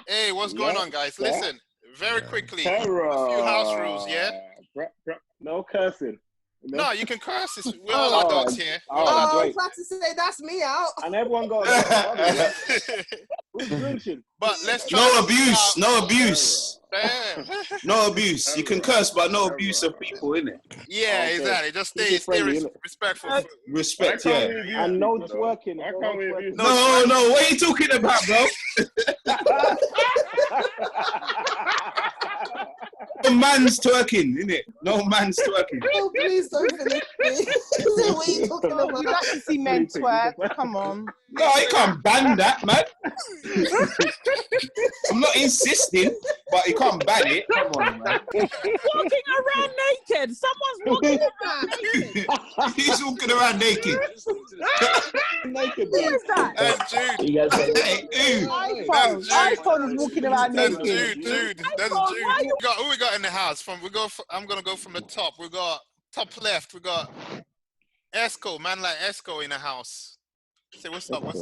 Hey, what's going on, guys? Listen, very quickly, a Terror. few house rules, yeah? No cursing. No, you can curse. We're all adults here. Oh, I was about to say that's me out. And everyone got Who's drinking? But let's try. No abuse. No abuse. Damn. No abuse. You can curse, but no abuse of people, innit? Yeah, exactly. Just stay respectful. Respect, yeah. And no twerking. I can't wait abuse. No. What are you talking about, bro? No man's twerking, innit? No man's twerking. Oh, please don't finish me. What are you talking about? You like to see men twerk? Come on. No, you can't ban that, man. I'm not insisting, but you can't ban it. Come on, man. Walking around naked. Someone's walking around naked. He's walking around naked. Naked, Who is that? That's Jude. Hey, ooh. iPhone is walking around That's naked. Jude. That's Jude. Who we got in the house? I'm gonna go from the top. We got top left. We got Esco, man like Esco in the house. Say what's up, man?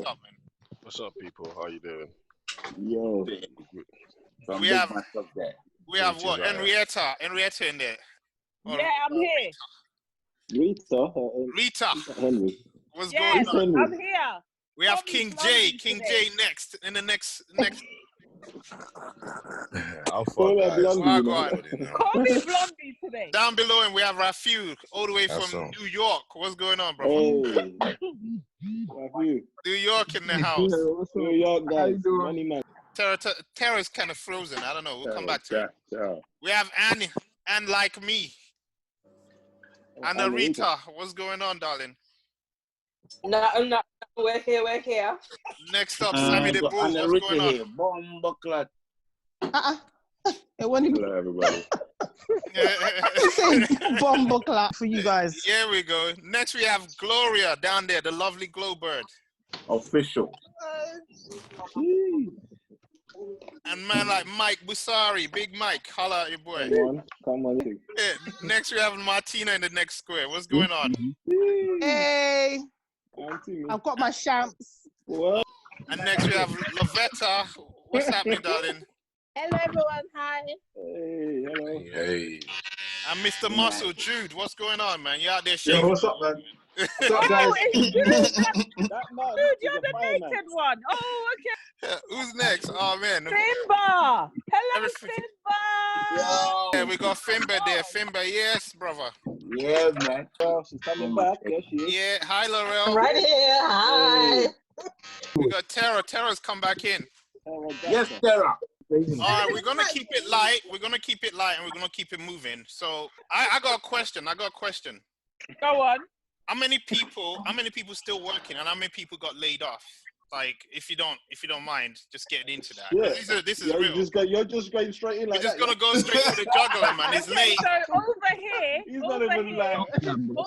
What's up, people? How you doing? Yo. We have what? Henrietta in there. Yeah, I'm here. Rita. Henry. What's Yes, going on? I'm here. We have Call me King Blondie J today. next in the next. I'll Call her fuck guys. Blondie, Go on. Call me Blondie today. Down below him we have Rafiu, all the way from New York. What's going on, bro? Hey. New York in the house. New York guys. Money man. Tara's kind of frozen. I don't know. We'll come back to it. We have Annie, and like me. Anna Rita, what's going on, darling? No, we're here. Next up, Sammy the Bull. What's going on? Hello, everybody. Bombo clap for you guys. Here we go. Next, we have Gloria down there, the lovely glow bird. Official. And man like Mike Busari, Big Mike, holla at your boy. Come on. Yeah, next, we have Martina in the next square. What's going on? Hey, I've got my shamps. What? And next, we have Lavetta. What's happening, darling? Hello, everyone. Hi. Hey, hello. Hey. And Mr. Muscle, Jude, what's going on, man? You out there shaking? Yo, what's up, man? It's Jude. Dude, you're the naked one. Oh, okay. Who's next? Oh, man. Fimba. Hello, Everything. Fimba. Yeah, we got Fimba there. Fimba, yes, brother. Yeah, man. Oh, she's coming back. Yes, she is. Yeah, hi, Laurel. Right here. Hi. We got Tara. Tara's come back in. Yes, Sarah. All right, we're gonna keep it light. We're gonna keep it light, and we're gonna keep it moving. So, I got a question. Go on. How many people still working, and how many people got laid off? Like, if you don't mind, just getting into that. Yeah. This is real. You're just going straight in like We're just that. gonna go straight to the juggler, man. It's late. So over here, He's not even like. our government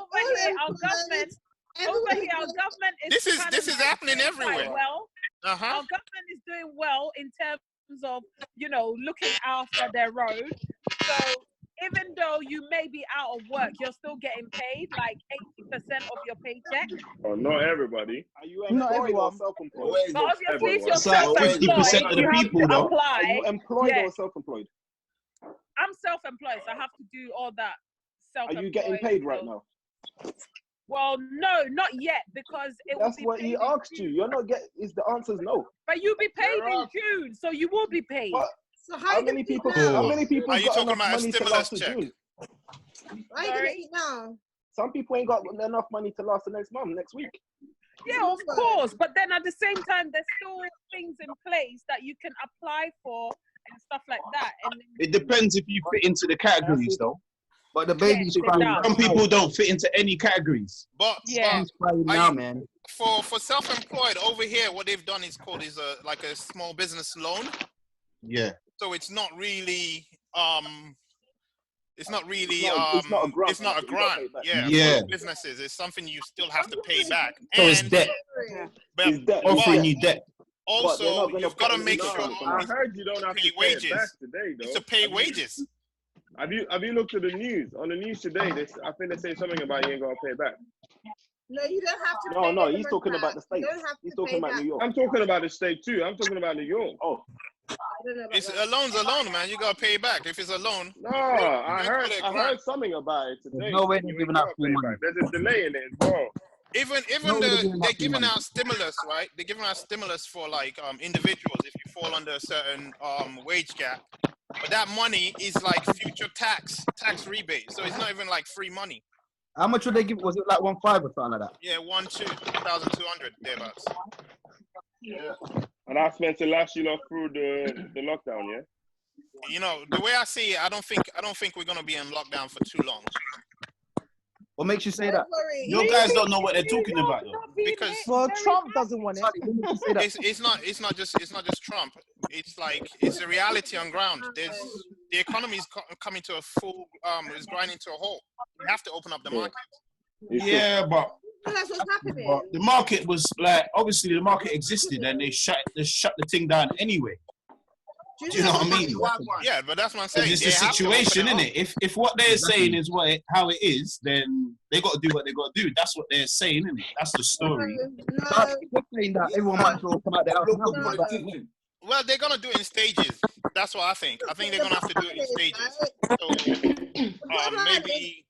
is. This is happening everywhere. Well, our government is doing well in terms of looking after their road. So even though you may be out of work, you're still getting paid like 80% of your paycheck. Oh, not everybody. Are you employed or self-employed? But obviously, if you're So self-employed, 50% of the you have people, to though. apply. Are you employed Yeah. or self-employed? I'm self-employed, so I have to do all that. Are you getting paid right now? Well, no, not yet, because it will That's be what paid he in asked June. you. You're not getting. The answer's no. But you'll be paid in June, so you will be paid. But So how many people? How many people Are you got talking enough about a money to stimulus last to check? June? Why are you gonna eat now? Some people ain't got enough money to last the next month, next week. Yeah, of course. But then at the same time, there's still things in place that you can apply for and stuff like that. And It depends if you fit into the categories, though. But the baby's Yes, it crying. does. Some people don't fit into any categories. But yeah, Now, man. for self-employed over here, what they've done is called like a small business loan. Yeah. So it's not really it's not a grant. Yeah. For businesses, it's something you still have to pay back. So it's debt. But Offering you debt. also, you've got to make sure I heard you don't have pay to pay wages. it back today, though. It's to pay wages. Have you looked at the news? On the news today, I think they say something about you ain't gonna pay it back. No, you don't have to. No, pay he's talking about the States. He's talking about New York. I'm talking about the state too. I'm talking about New York. Oh, don't know about It's that. a loan's a loan, man. You gotta pay it back. If it's a loan, No, I heard grant. something about it today. no way You they're giving ain't out gotta free pay money. back. There's a delay in it as well. Even No, they're giving out stimulus, right? They're giving out stimulus for like individuals if you fall under a certain wage gap. But that money is like future tax rebate. So it's not even like free money. How much would they give? Was it like 1.5 or something like that? Yeah, 2,200 thereabouts. Yeah. And that's meant to last you lot through the lockdown, yeah? You know, the way I see it, I don't think we're gonna be in lockdown for too long. What makes you say that? Don't worry. You guys don't know what they're talking about, though. Because Well, Trump doesn't want it. it's not just Trump. It's like it's a reality on ground. The economy is coming to a full is grinding to a halt. We have to open up the market. Yeah, but That's what's happening. But the market was like, obviously the market existed and they shut the thing down anyway. Do you know what I mean? Yeah, but that's what I'm saying. It's the situation, isn't it? If what they're saying is how it is, then they got to do what they got to do. That's what they're saying, isn't it? That's the story. No. Saying that everyone might as well come out there. Well, they're gonna do it in stages. That's what I think. I think they're gonna have to do it in stages. So maybe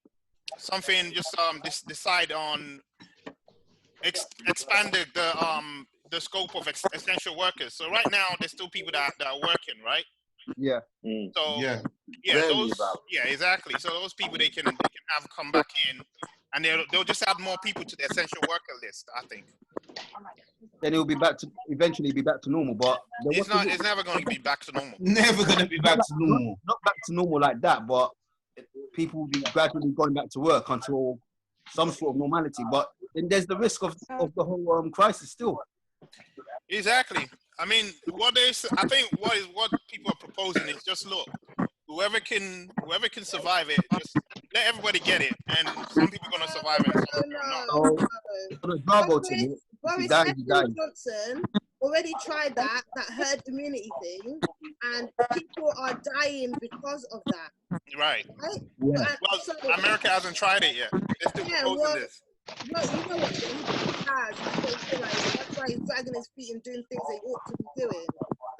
something just decide on expanded the scope of essential workers. So right now there's still people that are working, right? Yeah. So Yeah. Exactly. So those people they can have come back in, and they'll just add more people to the essential worker list. I think. Then it will be eventually be back to normal, but it's never going to be back to normal. Never going to be back to normal. Not back to normal like that, but people will be gradually going back to work until some sort of normality. But then there's the risk of the whole crisis still. Exactly. I mean, what people are proposing is just look, whoever can survive it, just let everybody get it, and some people are gonna survive it. And some people are not. Boris Johnson already tried that herd immunity thing, and people are dying because of that. Right. Yeah. Well, so, America hasn't tried it yet. They're still proposing this. Well, you know what he has. That's why he's dragging his feet and doing things they ought to be doing.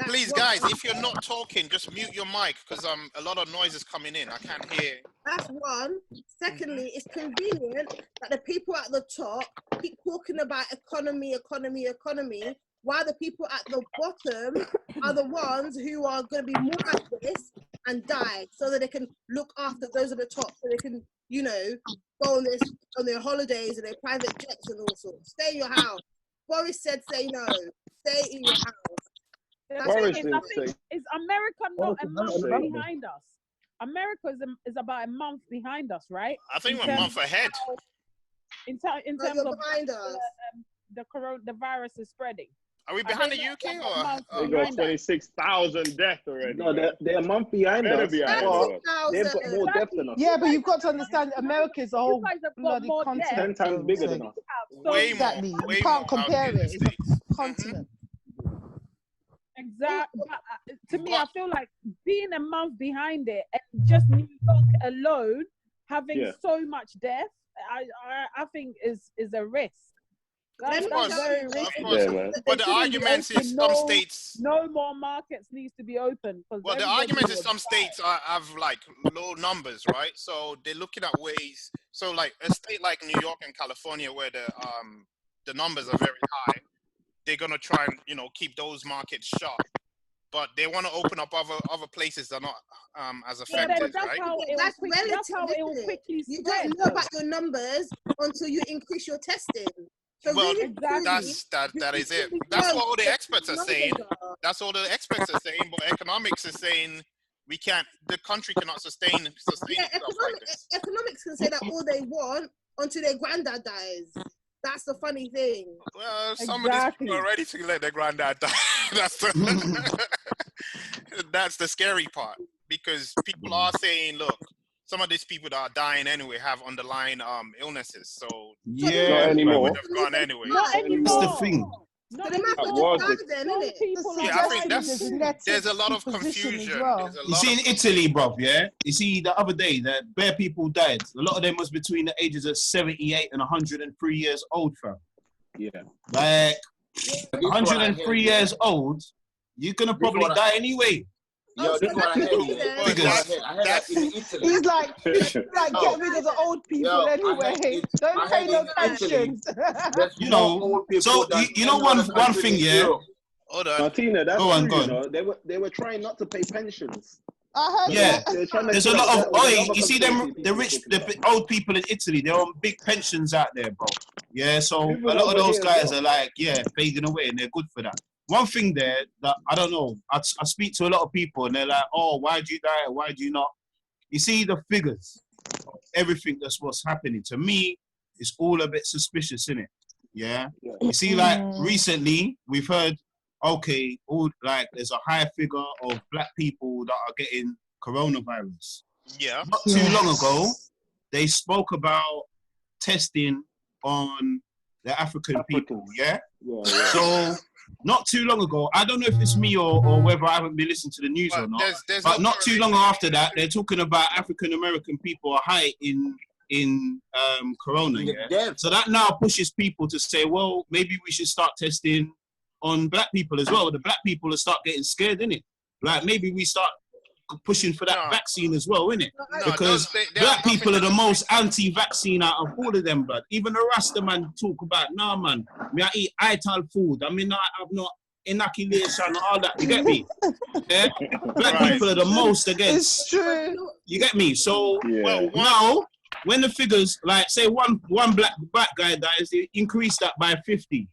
Please, guys, if you're not talking, just mute your mic because a lot of noise is coming in. I can't hear. That's one. Secondly, it's convenient that the people at the top keep talking about economy, while the people at the bottom are the ones who are going to be more at risk and die, so that they can look after those at the top, so they can, go on their holidays and their private jets and all sorts. Stay in your house. Boris said, say no. Stay in your house. Boris is America not a month behind us? America is about a month behind us, right? I think we're a month ahead. In terms of behind us. The virus is spreading. Are we behind the UK or? They got 26,000 deaths already. No, they're a month behind us. They've got more deaths than us. Yeah, but you've got to understand, America is a whole bloody10 continent. times bigger than us. Way exactly. More, you can't compare it. It's a continent. Exactly. To me, I feel like being a month behind it and just New York alone having so much death, I think is a risk. Of course. But the argument is some states. No more markets needs to be open. Well, the argument is some states have like low numbers, right? So they're looking at ways. So like a state like New York and California, where the numbers are very high, they're gonna try and keep those markets shut. But they want to open up other places that are not as affected, right? That's relative. You don't know about your numbers until you increase your testing. So well, really, that is it. That's what all the experts are saying. That's all the experts are saying. But economics is saying we can't. The country cannot sustain stuff like this. Economics can say that all they want until their granddad dies. That's the funny thing. Well, some of these people are ready to let their granddad die. That's the scary part, because people are saying, look, some of these people that are dying anyway have underlying illnesses. So not anymore. Would have gone anyway. Not anymore. That's the thing. So they might as well just die then, isn't it? I think there's a lot of confusion. Well. You see in Italy, bruv, yeah? You see the other day that bare people died. A lot of them was between the ages of 78 and 103 years old, fam. Yeah. Like, 103 years old, you're gonna probably die anyway. Yo, this one I heard. I heard that in Italy. He's like, get rid of the old people anyway. Don't pay no pensions. You know, so you know one thing, yeah. Hold on. Martina, that's go on, true, go on. you know. They were trying not to pay pensions. Yeah, there's a lot of you see them, the old people in Italy, they're on big pensions out there, bro. Yeah, so a lot of those guys are like, fading away, and they're good for that. One thing there that I don't know, I speak to a lot of people, and they're like, oh, why do you die? Why do you not? You see the figures, everything that's what's happening. To me, it's all a bit suspicious, isn't it? Yeah. You see, like recently, we've heard, okay, there's a high figure of black people that are getting coronavirus. Yeah. Not too long ago, they spoke about testing on the African people. Yeah. So not too long ago, I don't know if it's me or whether I haven't been listening to the news or not. But not too long after that, they're talking about African American people are high in corona. Yeah. So that now pushes people to say, well, maybe we should start testing on black people as well. The black people will start getting scared, innit? Like maybe we start pushing for that vaccine as well, innit? Because black people are the most anti-vaccine out of all of them, blood. Even the Rasta man talk about, nah, man, me I eat ital food. I mean, I've not inoculation and all that. You get me? Yeah? Black people are the most against. It's true. You get me? So now, when the figures, like say one black guy dies, they increase that by 50.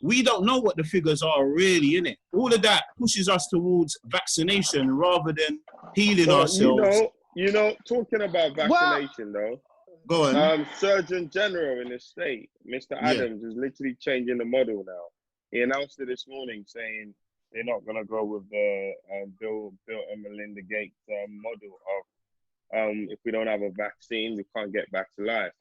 We don't know what the figures are really, innit? All of that pushes us towards vaccination rather than healing ourselves. You know, talking about vaccination though. Go on. Surgeon General in the state, Mr. Adams, is literally changing the model now. He announced it this morning, saying they're not gonna go with the Bill and Melinda Gates model of if we don't have a vaccine, we can't get back to life.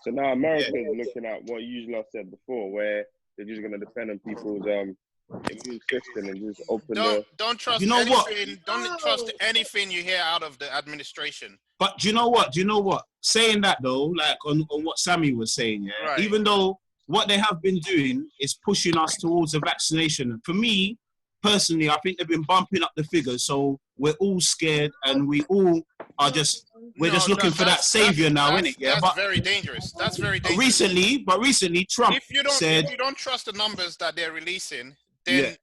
So now America is looking at what you said before, where they're just going to depend on people's immune system and just open don't trust anything. Don't trust anything you hear out of the administration. But do you know what? Saying that though, like on what Sammy was saying, even though what they have been doing is pushing us towards a vaccination. For me, personally, I think they've been bumping up the figures, so we're all scared and we all are just looking for that savior now, innit? Yeah, that's very dangerous. That's very dangerous. Recently, Trump said, if you don't trust the numbers that they're releasing, then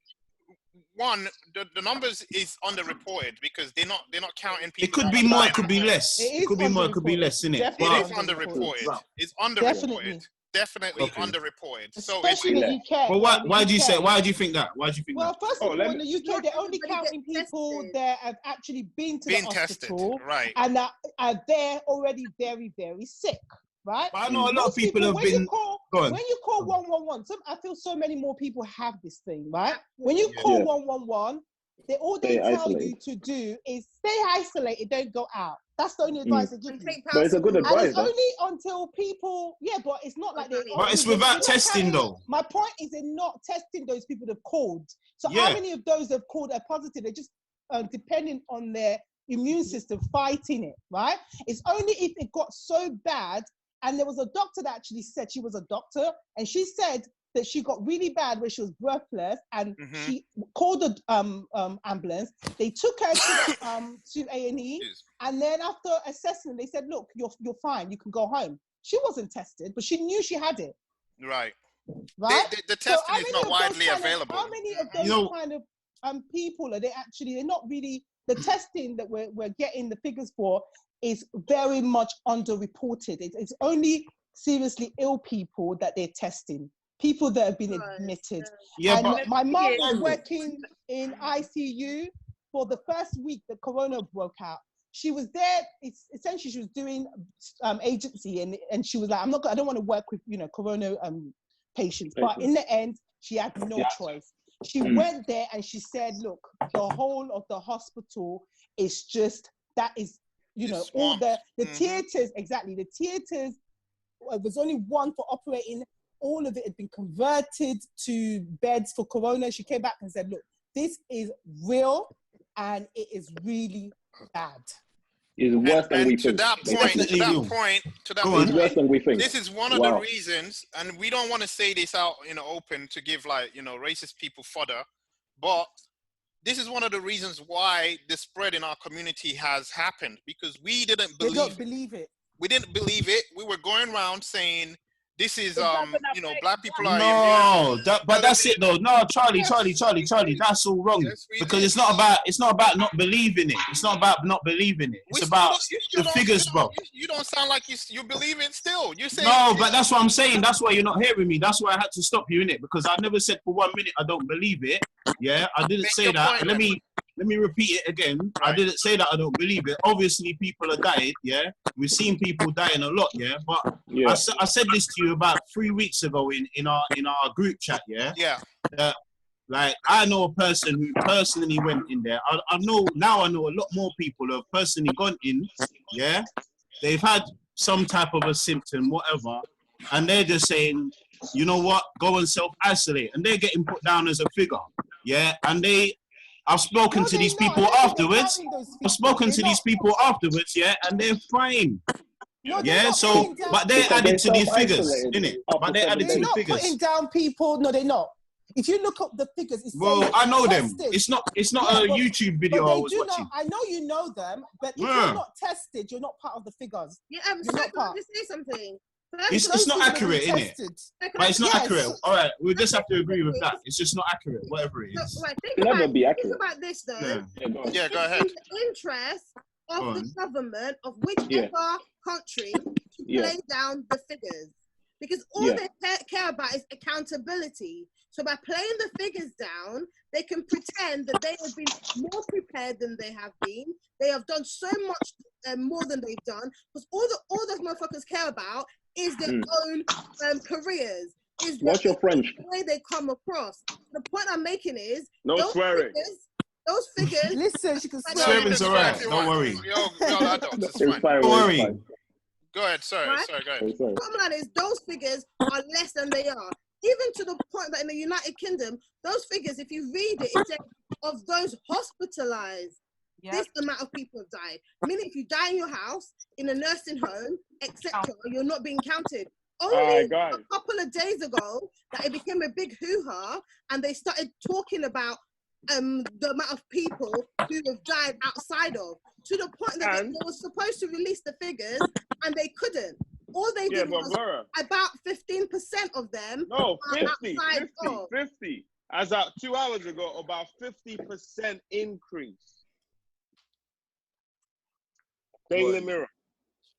one, the numbers is underreported because they're not counting people. It could be more, it could be less. It could be more, it could be less, innit? It is underreported. It's underreported. Definitely underreported. So especially in the UK. Well, why do you say? Why do you think that? Why do you think that? Well, first of all, in the UK, they're only counting people that have actually been to the hospital, right? And that are there already very, very sick, right? But I know a lot of people have been. When you call 111, I feel so many more people have this thing, right? When you call 111, they tell you to do is stay isolated, don't go out. That's the only advice they give you. But it's a good advice. And it's only until people, but it's not like they. But it's without testing, though. My point is they're not testing those people they've called. So how many of those have called are positive? They're just depending on their immune system fighting it, right? It's only if it got so bad, and there was a doctor that actually said, she was a doctor, and she said that she got really bad where she was breathless, and she called the ambulance. They took her to A&E, and then after assessment, they said, "Look, you're fine. You can go home." She wasn't tested, but she knew she had it. Right. Right. The testing is not widely available. How many of those kind of people are they actually? They're not really. The testing that we're getting the figures for is very much underreported. It's only seriously ill people that they're testing. People that have been admitted. Yeah, and my mom was working in ICU for the first week that Corona broke out. She was there. Essentially, she was doing agency, and she was like, I don't want to work with Corona patients. But in the end, she had no choice. She went there and she said, "Look, the whole of the hospital is just all the theaters. Exactly, the theaters. There's only one for operating." All of it had been converted to beds for Corona. She came back and said, "Look, this is real and it is really bad." It's worse than we think. To that point, it's worse than we think. This is one of the reasons, and we don't want to say this out in the open to give racist people fodder, but this is one of the reasons why the spread in our community has happened, because we didn't They believe don't believe it. we didn't believe it. We were going around saying this is It doesn't you know, affect black people are immune. No, but that's it though. No, Charlie, Yes. that's all wrong. Yes, we Because did. it's not about not believing it. It's not about not believing it. It's about the figures, bro. You don't sound like you believe it still. You say No, but that's what I'm saying. That's why you're not hearing me. That's why I had to stop you in it, because I never said for 1 minute I don't believe it. Yeah, I didn't Make say your that. point, And let me repeat it again. I Right. didn't say that I don't believe it. Obviously, people are dying. Yeah, we've seen people dying a lot. Yeah, but Yeah. I said this to you about 3 weeks ago in our group chat. Yeah. yeah. Like, I know a person who personally went in there. I know a lot more people who have personally gone in. Yeah, they've had some type of a symptom, whatever, and they're just saying, you know what, go and self-isolate, and they're getting put down as a figure. Yeah, and I've spoken to these people afterwards. Yeah, and they're fine. No, Yeah, so, but they're added to these figures, innit? But they're added to They're the not figures. putting down people. No, they're not. If you look up the figures, it's Well, I know them. tested. It's not Yeah, a YouTube video but I they was do watching. not. I know you know them, but if Yeah. you're not tested, you're not part of the figures. Yeah, You're so not can I part. just say something? It's not accurate, innit? But it's not Yes. accurate. All right, we'll just have to agree with that. It's just not accurate, whatever it is. Right, think Never about, be think accurate. about this though. Yeah. Yeah, go ahead. In the interest of Go the on. government of whichever country to play down the figures. Because all they care about is accountability. So by playing the figures down, they can pretend that they have been more prepared than they have been. They have done so much more than they've done. Because all those motherfuckers care about is their own careers. What's your French? The way they come across. The point I'm making is No swearing. Those figures. Listen, she can swear. Swearing's all right. Don't worry. It's fine. Don't worry. Go ahead. Sorry. Right? Go ahead. Bottom line is those figures are less than they are. Even to the point that in the United Kingdom, those figures, if you read it, it says of those hospitalized, this amount of people have died. Meaning if you die in your house, in a nursing home, etc., you're not being counted. Only a couple of days ago that it became a big hoo-ha and they started talking about the amount of people who have died outside of, to the point that they were supposed to release the figures and they couldn't. All they did was about 15% of them. No, are 50. As of 2 hours ago, about 50% increase. Daily Mirror.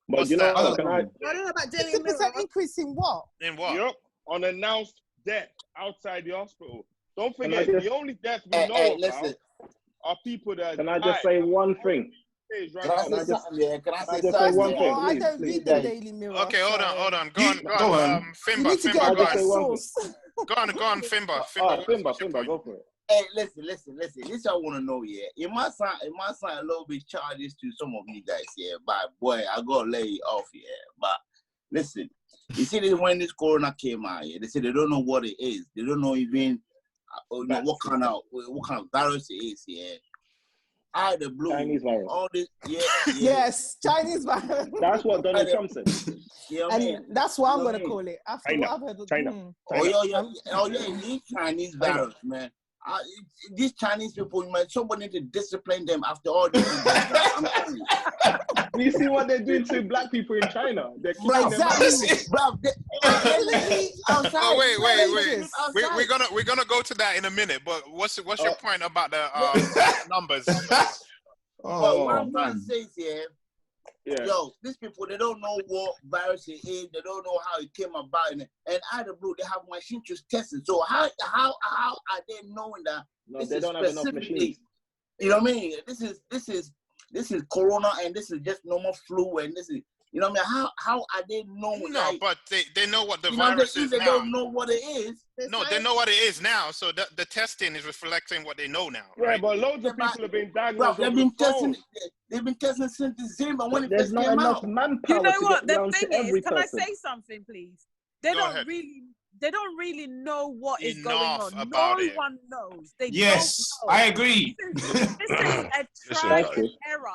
But What's you know, that? can I? I don't know about Daily 50% Mirror. increase in what? In what? Yep. Unannounced death outside the hospital. Don't Can I forget, just- the only death we know about are people that Can I just say one thing? Can I say something? Yeah, can I say just say something? one thing? I don't please, read the please. Daily Mirror. Okay, hold on. Go Go on. on. You need to Fimba, get I'll a just better say one source. go on, Fimba. Fimba, go for it. Hey, listen. This I want to know, yeah. It might sound a little bit childish to some of you guys, yeah. But boy, I gotta lay it off, yeah. But listen, you see, that when this corona came out, yeah, they say they don't know what it is. They don't know even what kind of virus it is, yeah. Out of the blue, Chinese virus. all this, yeah. Yes, Chinese virus. That's what Donald Trump said. You know what I mean? And that's what I'm You know going to what I mean? call it. After China. what I've heard. China. Oh yeah, these Chinese virus, man. These Chinese people, man, somebody need to discipline them after all this. I'm telling you. Do you see what they're doing to black people in China? They're killing Bro, them. bro, outside. Oh, wait. We're gonna go to that in a minute. But what's your point about the numbers? But what I'm trying to say is, Yeah. yo, these people, they don't know what virus it is. They don't know how it came about. And out of the blue, they have machines to test it. So how are they knowing that No, this they is don't have enough specifically, machines. you know what I mean? This is corona and this is just normal flu and this is, you know what I mean? How are they knowing? No, like, but they know what the you know, virus is they now. don't know what it is. No, they know what it is now. So the testing is reflecting what they know now. Yeah, Right? but loads of people have been Bro, diagnosed they've over been the phone. testing. They've been testing since December when it There's first not came enough out. manpower You know to what? get The round thing to every is, can I person. say something, please? They Go don't ahead. really know what is going Enough on. about No it. one knows. They Yes, don't know. I agree. This is a That's trial true. and error.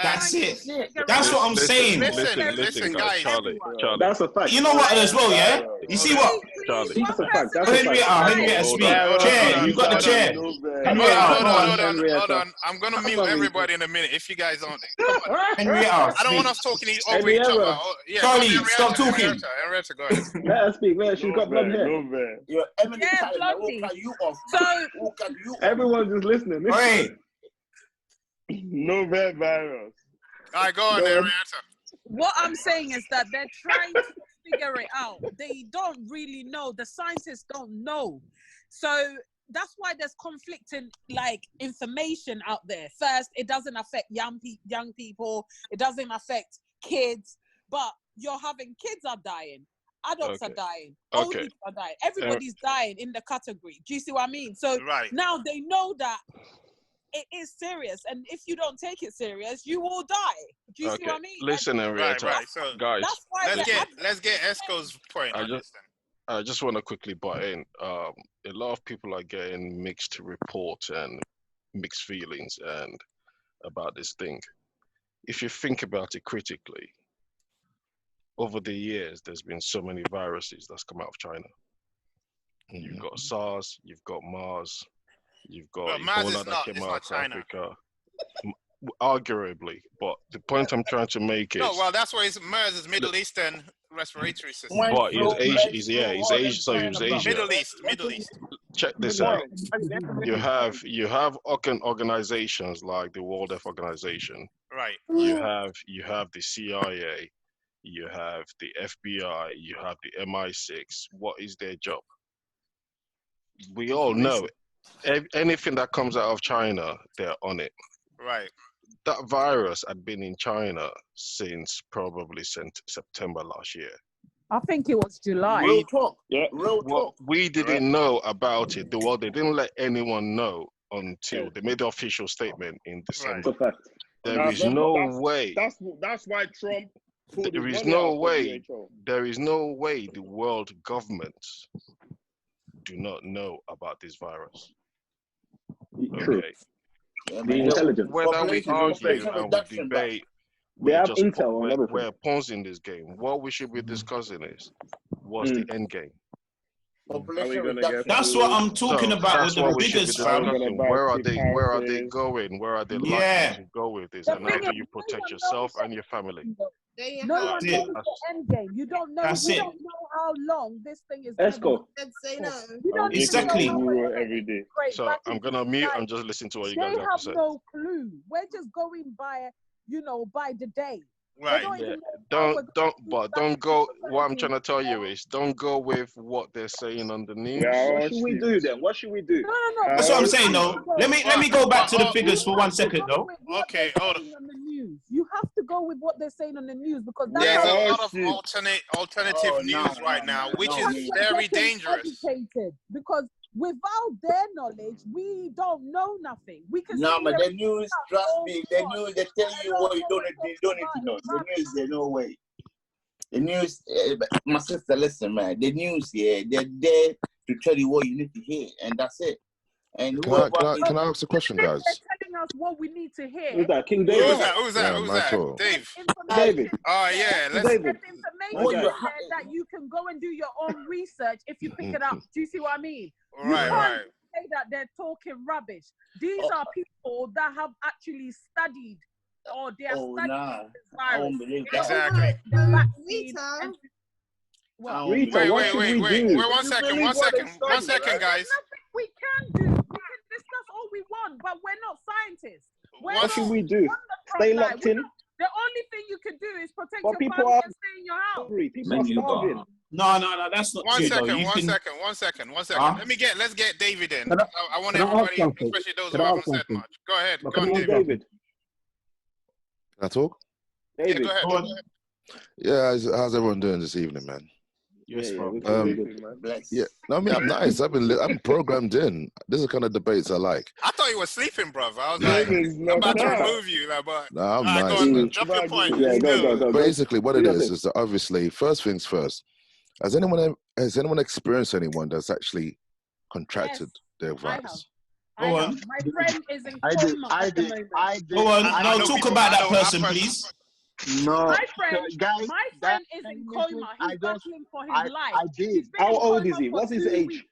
That's it. That's what I'm saying. Listen, guys. Charlie. That's a fact. You know what as well, yeah? You see what? Charlie. That's a fact. That's a Henrietta, speak. Chair, you got the chair. Hold on. I'm gonna mute everybody in a minute if you guys aren't. Henrietta, I don't want us talking over each other. Yeah, Charlie, stop talking. Henrietta, go ahead. Let her speak. She's got blonde hair. You're Emily Blondie. you off. So everyone's just listening. Hey. No bad virus. All right, go on, Henrietta. what I'm saying is that they're trying to figure it out. They don't really know. The scientists don't know. So that's why there's conflicting like information out there. First, it doesn't affect young people. It doesn't affect kids. But you're having kids are dying. Adults are dying. Old people are dying. Everybody's dying in the category. Do you see what I mean? So now they know that it is serious, and if you don't take it serious, you will die. Do you see what I mean? Listen, Henrietta, So guys, let's get Esco's point. I just want to quickly butt in. A lot of people are getting mixed reports and mixed feelings and about this thing. If you think about it critically, over the years, there's been so many viruses that's come out of China. And you've got SARS, you've got MERS, you've got Ebola that came out of Africa. Arguably, but the point I'm trying to make is... No, well, that's why MERS is Middle Eastern respiratory system. But he's Asian. Middle East. Check this out. You have organizations like the World Health Organization. Right. You have the CIA. You have the FBI. You have the MI6. What is their job? We all know it. Anything that comes out of China, they're on it. Right. That virus had been in China since probably September last year. I think it was July. Real talk. Yeah, real talk. We didn't know about it. They didn't let anyone know until they made the official statement in December. Right. There is no way. That's why Trump. There is no way. There is no way the world governments do not know about this virus. Okay. The intelligence. Whether we argue and we debate, they have intel on everything. We're pawns in this game. What we should be discussing is what's the end game. That's what I'm talking about with the biggest. Where are they going? Where are they likely to go with this? And how do you protect yourself and your family? No one knows the end game. You don't know. We don't know how long this thing is. Let's go. You don't exactly. Every day. So I'm gonna mute and just listen to what you guys have to say. They have no clue. We're just going by, by the day. Right. Don't go. What I'm trying to tell you is, don't go with what they're saying on the news. Yeah, what should we do then? What should we do? No. That's what I'm saying, though. Let me go back to the figures for 1 second, though. Okay, hold on. You have to go with what they're saying on the news because there's a lot of alternative news right now, which is very dangerous. Because without their knowledge, we don't know nothing. We can. No, but the news, trust me, the news, they tell you what you don't need to know. The news, there's no way. The news, my sister, listen, man. The news, they're there to tell you what you need to hear, and that's it. And can I ask a question, guys? They're telling us what we need to hear. Who's that? King David? Who's that? Dave. David. Oh, yeah. There's information that you can go and do your own research if you pick it up. Do you see what I mean? Right. Say that they're talking rubbish. These are people that have actually studied or they are studying this virus. Exactly. Wait, 1 second, guys. We can do. We can discuss all we want, but we're not scientists. What should we do? Stay locked in? The only thing you can do is protect your family and stay in your house. People are starving. No, that's not true. One second. Let's get David in. I want everybody, especially those who haven't said much. Go ahead. Go on, David. Can I talk? David. Yeah, go ahead. Yeah, how's everyone doing this evening, man? Yes, bro. Yeah, no, I mean, I'm nice. I'm programmed in. This is the kind of debates I like. I thought you were sleeping, bro. I was like, I'm about to remove you, but I'm nice. Go on, drop your point. Yeah, go. Basically, what it is that obviously, first things first. Has anyone experienced anyone that's actually contracted their virus? Go on. My friend is in I coma did. I at the did. moment. I did. Go on. I No, know talk people- about I that know- I person, pers- please. No, My friend guys, is in listen, coma. I He's just- battling for his I life. did. He's been How in old is coma he? for What's his 2 age? weeks.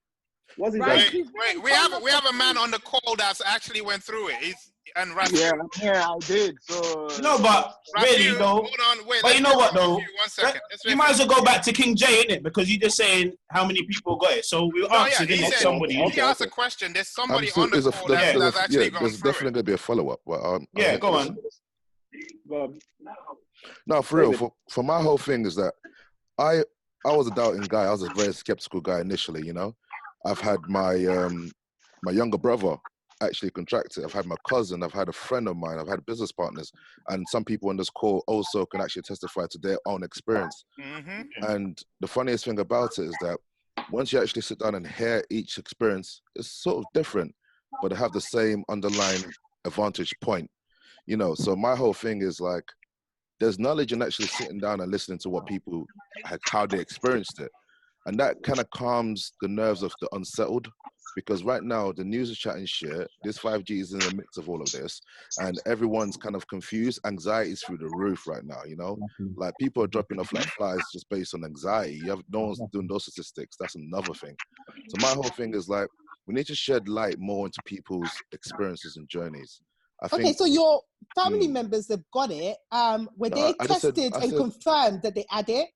What's his Right? age? He's been in we have coma a man on the call that's actually went through it. And Rafi, Yeah, I did. So No, but really, Rafi, though. hold on, wait. But let's you know wait what, for though? Rafi 1 second. Let's wait You for might as well go Rafi. back to King J, innit? Because you just saying how many people got it. So we No, yeah, answered he it. said Somebody. he asked a question. There's somebody So on the there's a- call there's- that's there's a- actually yeah, gone there's through definitely it. gonna be a follow-up. But Yeah, go on. No, for real. For my whole thing is that I was a doubting guy. I was a very skeptical guy initially. You know, I've had my my younger brother actually contract it. I've had my cousin. I've had a friend of mine. I've had business partners, and some people on this call also can actually testify to their own experience. Mm-hmm. And the funniest thing about it is that once you actually sit down and hear each experience, it's sort of different, but they have the same underlying advantage point. You know, so my whole thing is like, there's knowledge in actually sitting down and listening to what people, how they experienced it. And that kind of calms the nerves of the unsettled, because right now the news is chatting shit. This 5G is in the midst of all of this, and everyone's kind of confused. Anxiety is through the roof right now, you know? Like people are dropping off like flies just based on anxiety. No one's doing those statistics. That's another thing. So my whole thing is like, we need to shed light more into people's experiences and journeys. I think, Okay, so your family members have got it. Were they I just said- tested I and said- confirmed that they had it?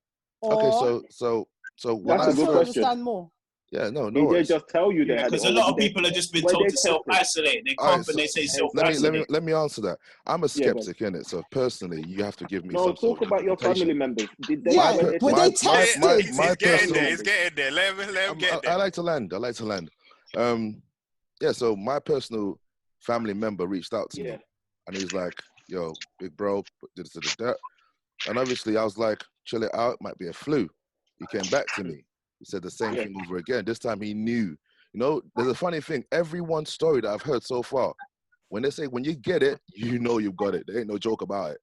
Or okay, so when That's I a good to first, question. understand more? yeah, no Did they worries. just tell you they had it? Because a or lot of did they- people have just been were told they to self-isolate. They All right, come and they say let me self-isolate. let me answer that. I'm a Yeah, go skeptic in it, so personally, you have to give me No, some sort talk of about your justification. family members. Did they? Yeah, were were they tested? my He's getting personal, there. He's getting there. Let him get there. I like to land. Yeah, so my personal family member reached out to me, and he's like, "Yo, big bro, da. And obviously, I was like, "Chill it out. It might be a flu." He came back to me. He said the same thing over again. This time, he knew. You know, there's a funny thing. Everyone's story that I've heard so far, when they say when you get it, you know you've got it. There ain't no joke about it.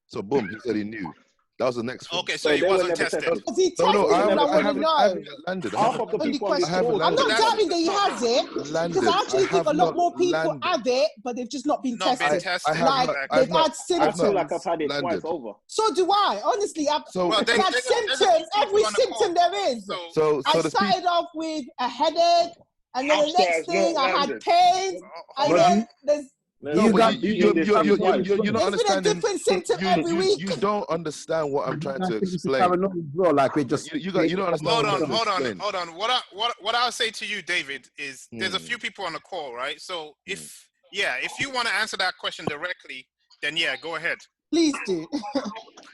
So boom, he said he knew. That was the next thing. Okay, so he wasn't tested. Was he tested? No, I I want to haven't know. landed. I Half haven't- of the Only people on this question. call. I'm not landed. doubting that he has it, Landed. because I actually think have a lot not more people landed. have it, but they've just not been Not been tested. tested. I have Like not- they've I've not- had I symptoms. feel like I've had it Landed. twice over. So do I. Honestly, I've So, Well, had there's a symptoms. few Every people on the call. symptom there is. So I the started off with a headache, and then the Upstairs, next thing not I had landed. pain, and hold then on. there's no, but you're not there's been a understanding. different symptom every week. You don't understand what I'm trying to I think it's explain. paranoid as well, like we're just You don't understand Hold what I'm on, trying to hold on, explain. hold on. What I'll say to you, David, is there's a few people on the call, right? So if you want to answer that question directly, then yeah, go ahead. Please do.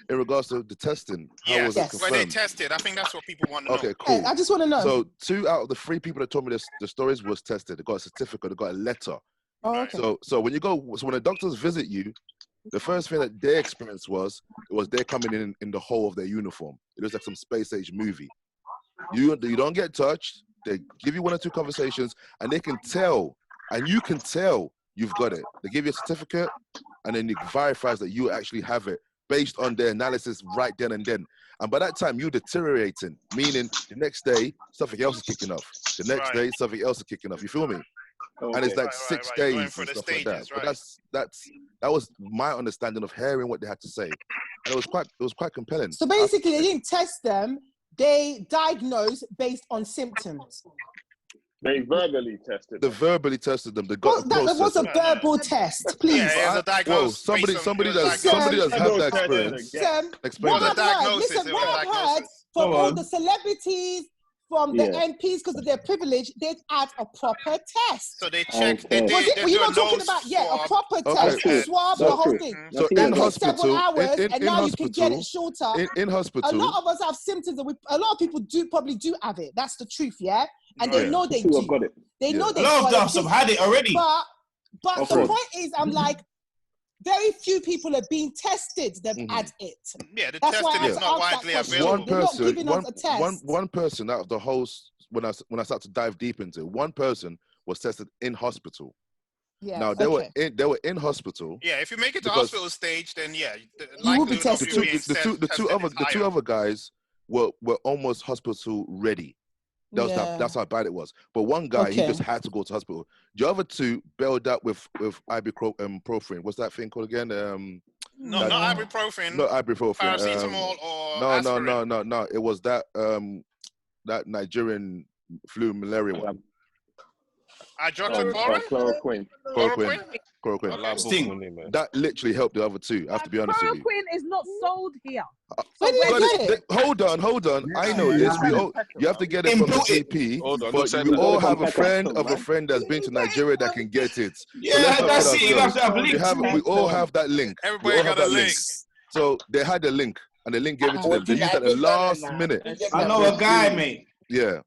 In regards to the testing, how Yeah, was it were they confirmed? tested? I think that's what people want to know. Okay, cool. I just want to know. So 2 out of the 3 people that told me this, the stories was tested. They got a certificate. They got a letter. Oh, okay. So when when the doctors visit you, the first thing that their experience was they're coming in the whole of their uniform. It was like some space age movie. You don't get touched. They give you 1 or 2 conversations, and they can tell, and you can tell you've got it. They give you a certificate, and then it verifies that you actually have it based on their analysis right then and then. And by that time, you're deteriorating, meaning the next day something else is kicking off. The next day something else is kicking off. You feel me? And it's like 6 days Going for and the stuff like that. stages, But that was my understanding of hearing what they had to say, and it was quite compelling. So basically, they didn't test them. They diagnosed based on symptoms. They verbally tested. They verbally tested them. They got Well, that was a verbal test, please. Yeah, it's a Whoa, diagnosis. somebody that's had that experience. Explain What that. I've heard, listen, what I've heard from all the celebrities, from the MPs, because of their privilege, they've had a proper test. So they checked. Were you not talking about a proper test, a swab, the whole thing? So That in takes several hospital, hours, and in now you hospital, can get it shorter. In hospital, a lot of us have symptoms, and a lot of people probably do have it. That's the truth, yeah. And they know they do. Got it. They know they A lot of us have had it already. But the point is, I'm like, very few people are being tested that had it. Yeah, the That's why testing I is had to not ask that widely question. available. They're not giving us a test. One person out of the whole, when I started to dive deep into it, one person was tested in hospital. Yeah. Now they were in hospital. Yeah, if you make it to because hospital stage, then yeah, the You will be likelihood of tested. you being The two other guys were almost hospital ready. That's how bad it was. But one guy, he just had to go to hospital. The other two bailed out with ibuprofen. What's that thing called again? No, not ibuprofen. Not ibuprofen. Paracetamol or aspirin. No. It was that that Nigerian flu malaria one. Hydroxychloroquine. Chloroquine. That literally helped the other two. I have to be honest with you. Chloroquine is not sold here. Hold on. I know this. You have to get it from the GP. But we all have a friend of a friend that's been to Nigeria that can get it. Yeah, that's it. You have to have links. We all have that link. Everybody got a link. So they had a link, and the link gave it to them. They used that at the last minute. I know a guy, mate. Yeah.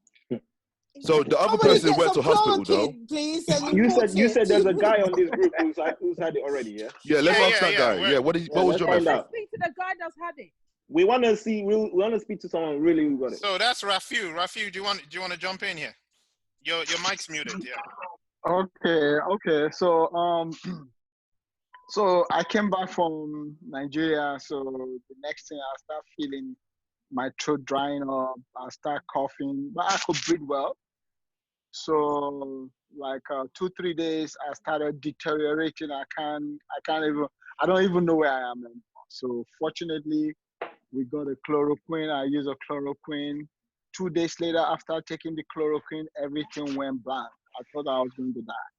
So the other person went to hospital, though. Please, you said there's a guy on this group who's had it already, yeah? Yeah, let's ask that guy. Yeah, what was your message? Speak to the guy that's had it. We want to see. We want to speak to someone really who got it. So that's Rafiu. Rafiu, do you want to jump in here? Your mic's muted. Yeah. Okay. So I came back from Nigeria. So the next thing I start feeling my throat drying up. I start coughing, but I could breathe well. So like 2-3 days, I started deteriorating. I don't even know where I am anymore. So fortunately, we got a chloroquine. I used a chloroquine. 2 days later, after taking the chloroquine, everything went blank. I thought I was going to die.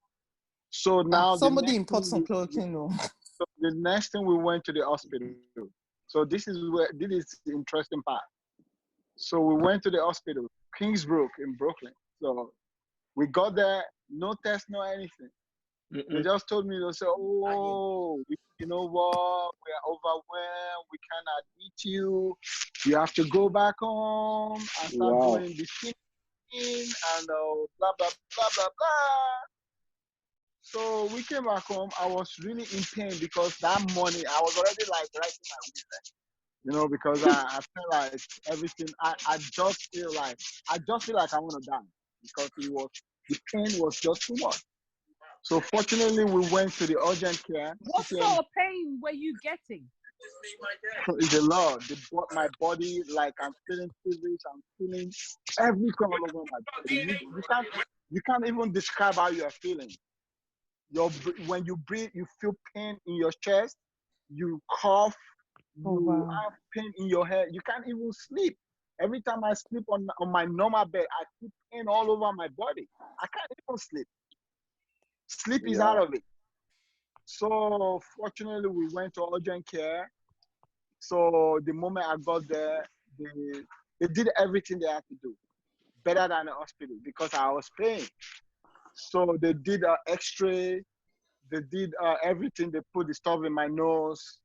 So now somebody import some chloroquine. No. So the next thing we went to the hospital. So this is the interesting part. So we went to the hospital, Kingsbrook in Brooklyn. So we got there, no test, no anything. They just told me, they said, oh, you know what, we are overwhelmed, we cannot admit you. You have to go back home and start doing the thing and blah, blah, blah, blah, blah. So we came back home. I was really in pain because that morning I was already like writing my will. You know, because I feel like everything, I just feel like I want to die because the pain was just too much. So fortunately, we went to the urgent care. What sort of pain were you getting? It's a lot. My body, like I'm feeling feverish. I'm feeling everything all over my body. You can't even describe how you are feeling. When you breathe, you feel pain in your chest. You cough. You have pain in your head. You can't even sleep. Every time I sleep on my normal bed, I feel pain all over my body. I can't even sleep. Sleep is out of it. So fortunately, we went to urgent care. So the moment I got there, they did everything they had to do, better than the hospital because I was paying. So they did an X-ray. They did everything. They put the stuff in my nose.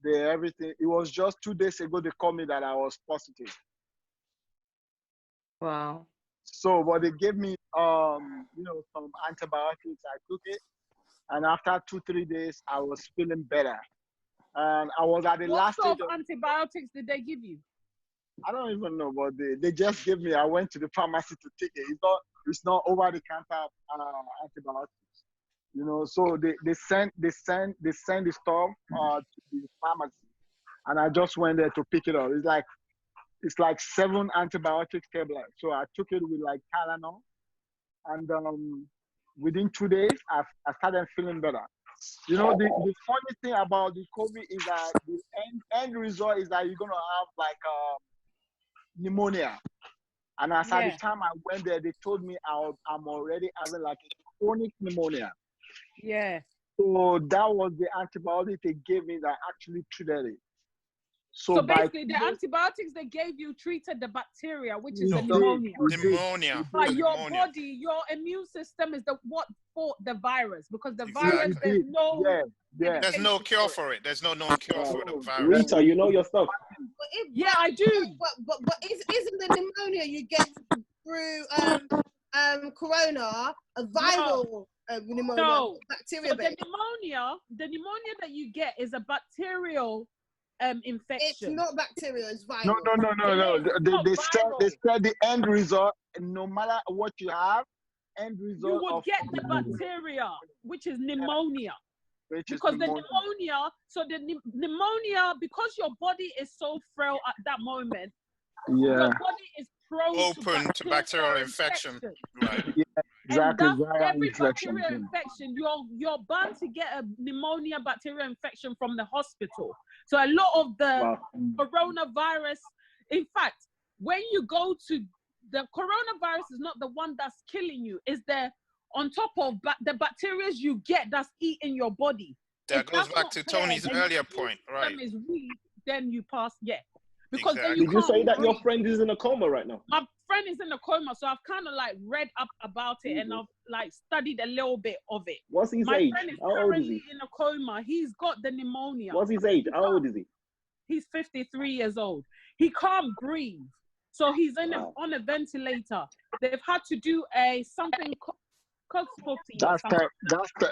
Everything. It was just 2 days ago they called me that I was positive. Wow. So, but they gave me, some antibiotics. I took it, and after 2-3 days, I was feeling better. And I was at the last stage. What sort of antibiotics did they give you? I don't even know, but they just gave me. I went to the pharmacy to take it. It's not over the counter antibiotics. You know, so they send the stuff to the pharmacy, and I just went there to pick it up. It's like 7 antibiotic tablets. So I took it with like Tylenol, and within 2 days I started feeling better. You know, the funny thing about the COVID is that the end result is that you're gonna have like pneumonia. And at the time I went there, they told me I'm already having like a chronic pneumonia. Yeah. So that was the antibiotic they gave me that actually treated it. So basically, the antibiotics they gave you treated the bacteria, which is the pneumonia. But your body, your immune system is what fought the virus because the virus, there's no... There's no cure for it. There's no known cure for the virus. Rita, you know your stuff. Yeah, I do. But isn't the pneumonia you get through corona a viral pneumonia? No. Bacteria so the pneumonia that you get is a bacterial infection. It's not bacterial, it's viral. No. They said the end result, no matter what you have, end result you would get the bacteria, which is pneumonia. Because the pneumonia, because your body is so frail at that moment, your body is prone Open to bacterial infection. Right. Yeah, exactly. And that's Viral every infection. bacterial infection. You're bound to get a pneumonia bacterial infection from the hospital. So a lot of the coronavirus, in fact, when you go to the coronavirus is not the one that's killing you, is the on top of the bacteria you get that's eating your body. That goes back to Tony's earlier point, right? Is weak, then you pass, because exactly. then you Did you say that breathe. your friend is in a coma right now? My friend is in a coma, so I've kind of like read up about it and I've like studied a little bit of it. What's his My age? friend is How old is currently he? in a coma. He's got the pneumonia. What's his age? How old is he? He's 53 years old. He can't breathe, so he's on a ventilator. They've had to do something called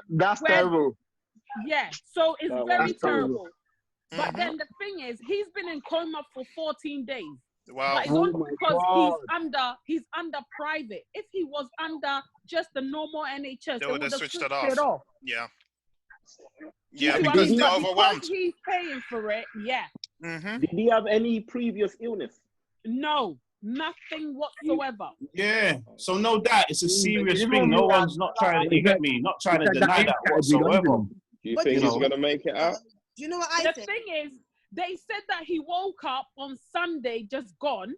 That's terrible. Yeah, so it's very terrible. But Mm-hmm. then the thing is, he's been in coma for 14 days. Wow. But it's only because he's under private. If he was under just the normal NHS, they would would have have switched switched it off. Yeah. Yeah, You know because what I mean? they're But overwhelmed. because he's paying for it, Mm-hmm. Did he have any previous illness? No, nothing whatsoever. Yeah. So no doubt it's a serious thing. No one's not trying to, you get me, not trying to deny that whatsoever. Do you think he's going to make it out? Do you know what I The think? thing is, they said that he woke up on Sunday, just gone.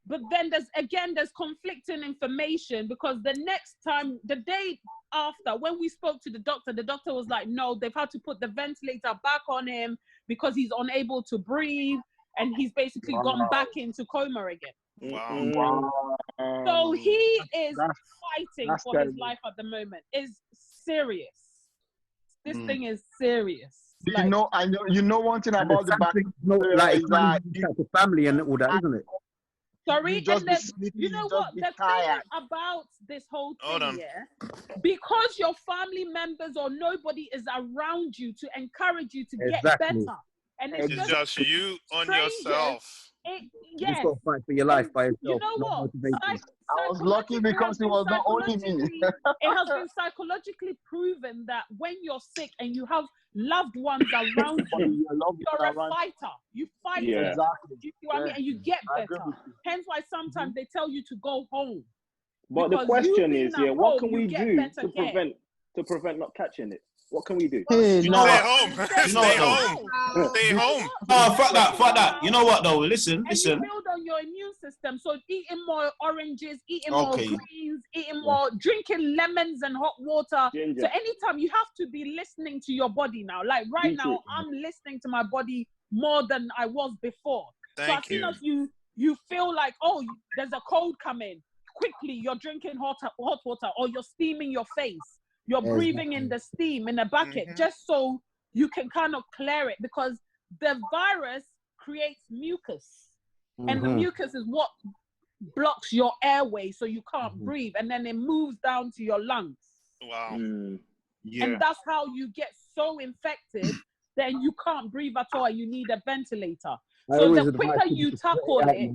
But then there's conflicting information because the next time, the day after, when we spoke to the doctor was like, no, they've had to put the ventilator back on him because he's unable to breathe and he's basically gone back into coma again. Wow. So he is fighting for his life at the moment. It's serious. This thing is serious. You know one thing about the back. Like the family and all that, isn't it? Sorry, just and be you know just what? be The tired. thing about this whole Hold on. thing, because your family members or nobody is around you to encourage you to get better, and It's just you on yourself. You just got to fight for your life by yourself. You know what? I was lucky because it was not only me. It has been psychologically proven that when you're sick and you have loved ones around you, you're a fighter. You fight. Yeah. Exactly. You see what I mean? And you get better. Hence why sometimes they tell you to go home. But the Because question you is, being at what home, can you we get do better to care. prevent not catching it? What can we do? You know Stay what? home. You know Stay what, home. Stay home. Oh, fuck that. You know what though? Listen. And you build on your immune system. So eating more oranges, eating more greens, eating more, drinking lemons and hot water. Ginger. So anytime you have to be listening to your body now. Like right now, I'm listening to my body more than I was before. So as soon as you feel like, oh, there's a cold coming, quickly you're drinking hot water or you're steaming your face. You're breathing in the steam in a bucket just so you can kind of clear it because the virus creates mucus. And the mucus is what blocks your airway so you can't breathe. And then it moves down to your lungs. Wow. Yeah. And that's how you get so infected then you can't breathe at all and you need a ventilator. So the quicker you tackle it,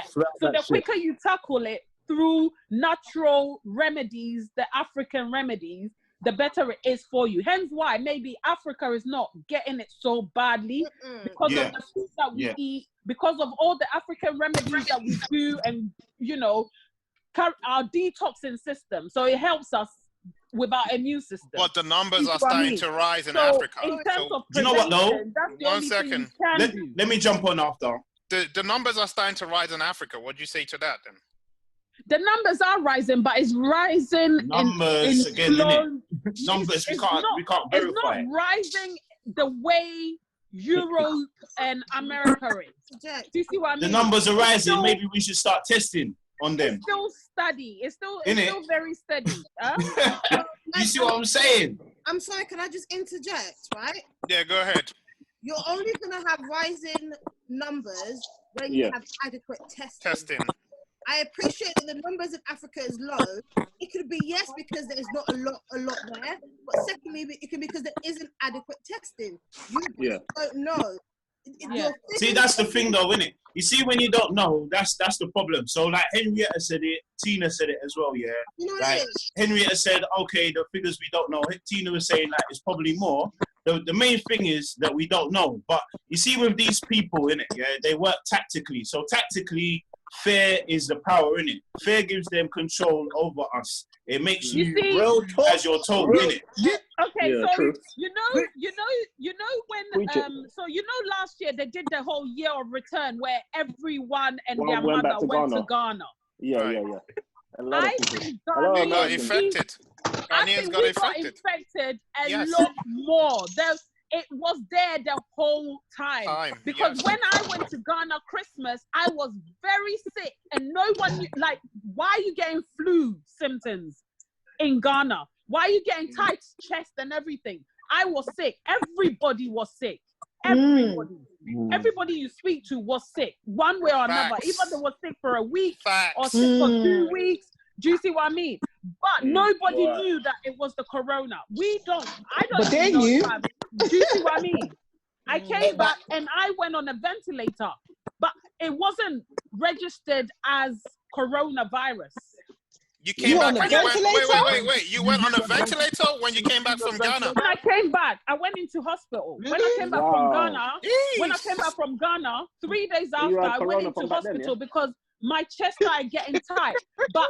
so the quicker you tackle it through natural remedies, the African remedies, the better it is for you. Hence why maybe Africa is not getting it so badly because of the food that we eat, because of all the African remedies that we do and, you know, our detoxing system. So it helps us with our immune system. But the numbers are starting to rise in Africa. In terms of you know what though? that's the One only thing second. you can do. Let me jump on after. The numbers are starting to rise in Africa. What do you say to that then? The numbers are rising, but it's rising Numbers in again, slow. innit? Numbers we It's can't not verify. rising the way Europe and America is. Do you see what I mean? The numbers are rising. Still, Maybe we should start testing on them. It's still steady. It's still very steady. You see what I'm saying? I'm sorry, can I just interject, right? Yeah, go ahead. You're only going to have rising numbers when you have adequate testing. I appreciate that the numbers in Africa is low. It could be yes because there is not a lot there, but secondly, it can be because there isn't adequate testing. You don't know. See, that's the thing, though, isn't it? You see, when you don't know, that's the problem. So, like Henrietta said it, Tina said it as well. Yeah, you know like Henrietta said, okay, the figures we don't know. Tina was saying that it's probably more. The main thing is that we don't know. But you see, with these people, innit, yeah, they work tactically. So tactically, fear is the power, innit? Fear gives them control over us. It makes You you see, as you're told, innit? okay, Yeah, so true. you know when Preach it. so last year they did the whole year of return where everyone and their One went mother back to went to Ghana. Ghana. Yeah, Right. yeah, yeah. A lot of I people. think A lot of We got Americans. infected. I Ghanaians think got we got infected. infected a Yes. lot more. It was there the whole time. Because yes. when I went to Ghana Christmas, I was very sick and no one knew, like, why are you getting flu symptoms in Ghana? Why are you getting tight chest and everything? I was sick. Everybody was sick. Everybody. Everybody you speak to was sick, one way or another. Facts. Either they were sick for a week or Facts. sick for 2 weeks. Do you see what I mean? But nobody knew that it was the corona. I don't But they even know knew. if do you see what I mean? I came back and I went on a ventilator, but it wasn't registered as coronavirus. You came You back on a when you went. ventilator? Wait. You went on a ventilator when you came back from Ghana. When I came back, I went into hospital. When I came back from Ghana, when I came back from Ghana, 3 days So you after, had I went corona into from back then, hospital because my chest started getting tight. But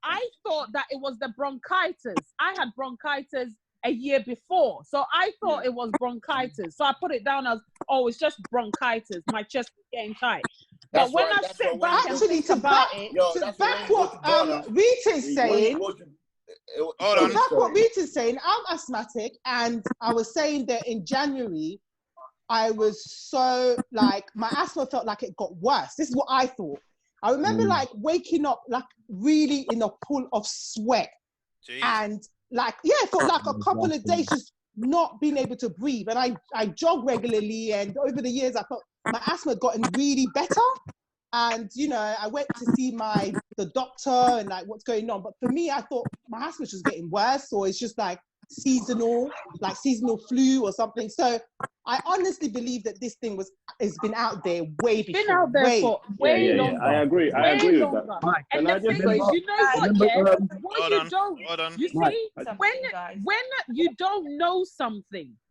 I thought that it was the bronchitis. I had bronchitis a year before, so I thought it was bronchitis. So I put it down as, oh, it's just bronchitis. My chest is getting tight. But when I sit back and Actually, think to about back, it, to back what Rita's saying, Hold on. that's what Rita's saying. I'm asthmatic, and I was saying that in January, I was so like my asthma felt like it got worse. This is what I thought. I remember like waking up like really in a pool of sweat, and like for like a couple of days just not being able to breathe. And I jog regularly, and over the years I felt my asthma had gotten really better. And you know, I went to see the doctor and like what's going on. But for me, I thought my asthma was just getting worse, or it's just like seasonal flu or something. So I honestly believe that this thing has been out there way before. Been out there for way longer. I agree. I Way agree with longer. that. And the thing is, you know what? What you don't, you see,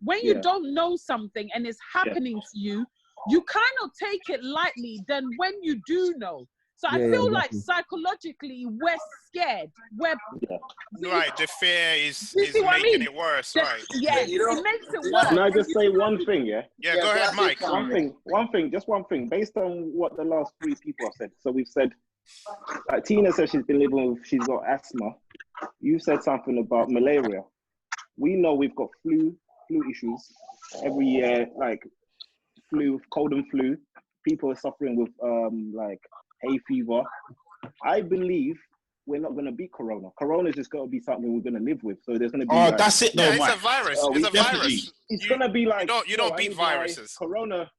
when you don't know something, and it's happening to you, you kind of take it lightly than when you do know. So I feel like psychologically we're scared. Right, the fear is making it worse, right? Yeah, it makes it worse. Can I just say one thing, yeah? Yeah, go ahead, Mike. One thing, based on what the last three people have said. So we've said, Tina says she's been living with, she's got asthma. You said something about malaria. We know we've got flu issues every year, like flu, cold and flu. People are suffering with like hay fever. I believe we're not going to beat Corona. Corona is just going to be something we're going to live with. So there's going to be. That's it, though, Mike. It's a virus. It's a virus. It's going to be like you don't beat viruses. Corona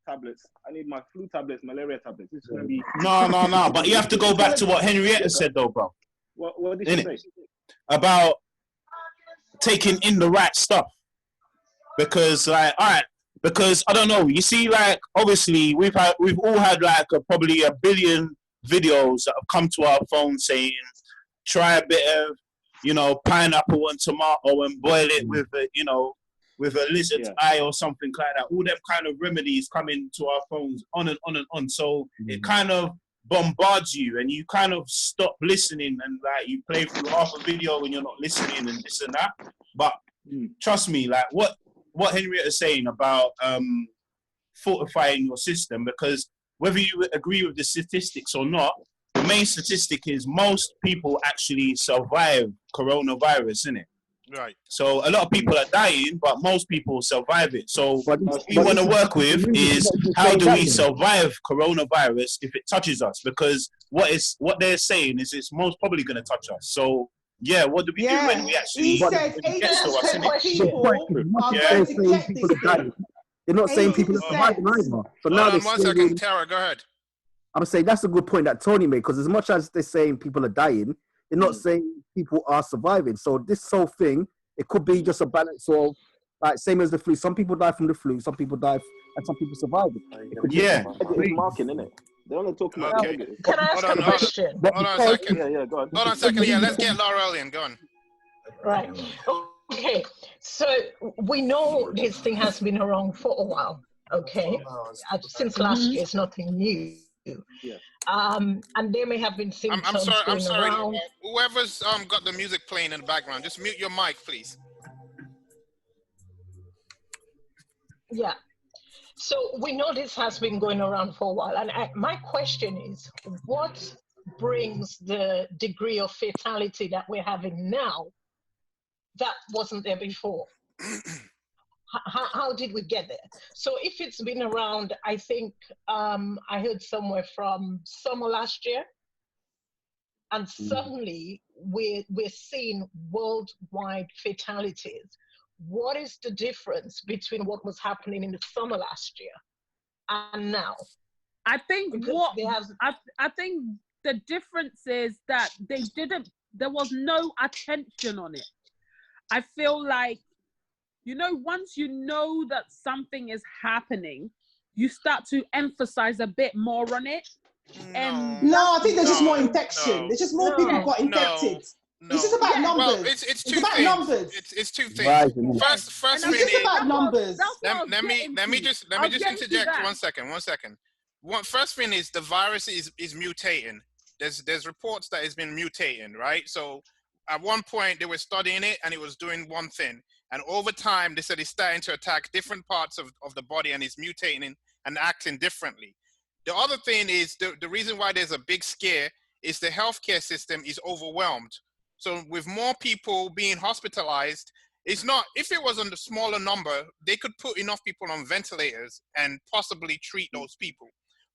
tablets. I need my flu tablets, malaria tablets. It's going to be. No. But you have to go back to what Henrietta said, though, bro. What did she say? About taking in the right stuff. Because, like, all right. Because I don't know, you see, like obviously we've all had like probably a billion videos that have come to our phone saying try a bit of pineapple and tomato and boil it with a lizard's eye or something like that. All them kind of remedies come into our phones on and on and on. So it kind of bombards you and you kind of stop listening and like you play through half a video and you're not listening and this and that. But trust me, like what Henrietta is saying about fortifying your system, because whether you agree with the statistics or not, the main statistic is most people actually survive coronavirus, isn't it? Right. So a lot of people are dying, but most people survive it. So what we want to work with is how do we survive coronavirus if it touches us? Because what they're saying is it's most probably going to touch us. So yeah, what do we do when we actually? He said 80% of people are going to get this thing. They're not saying people are surviving either. So now Hold on 1 second, Tara, go ahead. I'm saying that's a good point that Tony made, because as much as they're saying people are dying, they're not saying people are surviving. So this whole thing, it could be just a balance of, like, same as the flu. Some people die from the flu, some people die, and some people survive it. It's marking, isn't it? They're only talking about negative. Can I ask a question? Hold on a second. Yeah, go on. Hold on a second. Yeah, let's get Laurel in. Go on. Right. Okay. So we know this thing has been around for a while. Okay. Since last year, it's nothing new. Yeah. And there may have been symptoms I'm going sorry. around. Whoever's got the music playing in the background, just mute your mic, please. Yeah. So we know this has been going around for a while. And my question is, what brings the degree of fatality that we're having now that wasn't there before? How did we get there? So if it's been around, I think I heard somewhere from summer last year, and suddenly we're seeing worldwide fatalities. What is the difference between what was happening in the summer last year and now? I think I think the difference is that there was no attention on it. I feel like, once you know that something is happening, you start to emphasize a bit more on it. No, I think there's just more infection. There's just more people got infected. It's just about numbers. Well, it's two about things. Numbers. It's two things. Right. First It's thing just about numbers. let me just interject 1 second. First thing is the virus is mutating. There's reports that it's been mutating, right? So at one point they were studying it and it was doing one thing, and over time they said it's starting to attack different parts of the body and it's mutating and acting differently. The other thing is the reason why there's a big scare is the healthcare system is overwhelmed. So with more people being hospitalized, it's not, if it was a smaller number, they could put enough people on ventilators and possibly treat those people.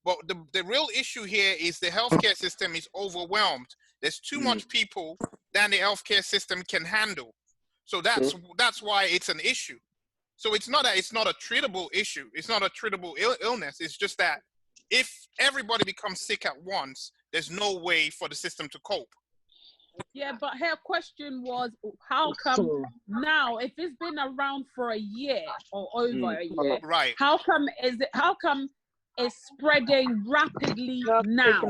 But the real issue here is the healthcare system is overwhelmed. There's too much people than the healthcare system can handle. So that's why it's an issue. So it's not that it's not a treatable issue. It's not a treatable illness. It's just that if everybody becomes sick at once, there's no way for the system to cope. Yeah, but her question was, how come now, if it's been around for a year or over a year, right? How come it's spreading rapidly now?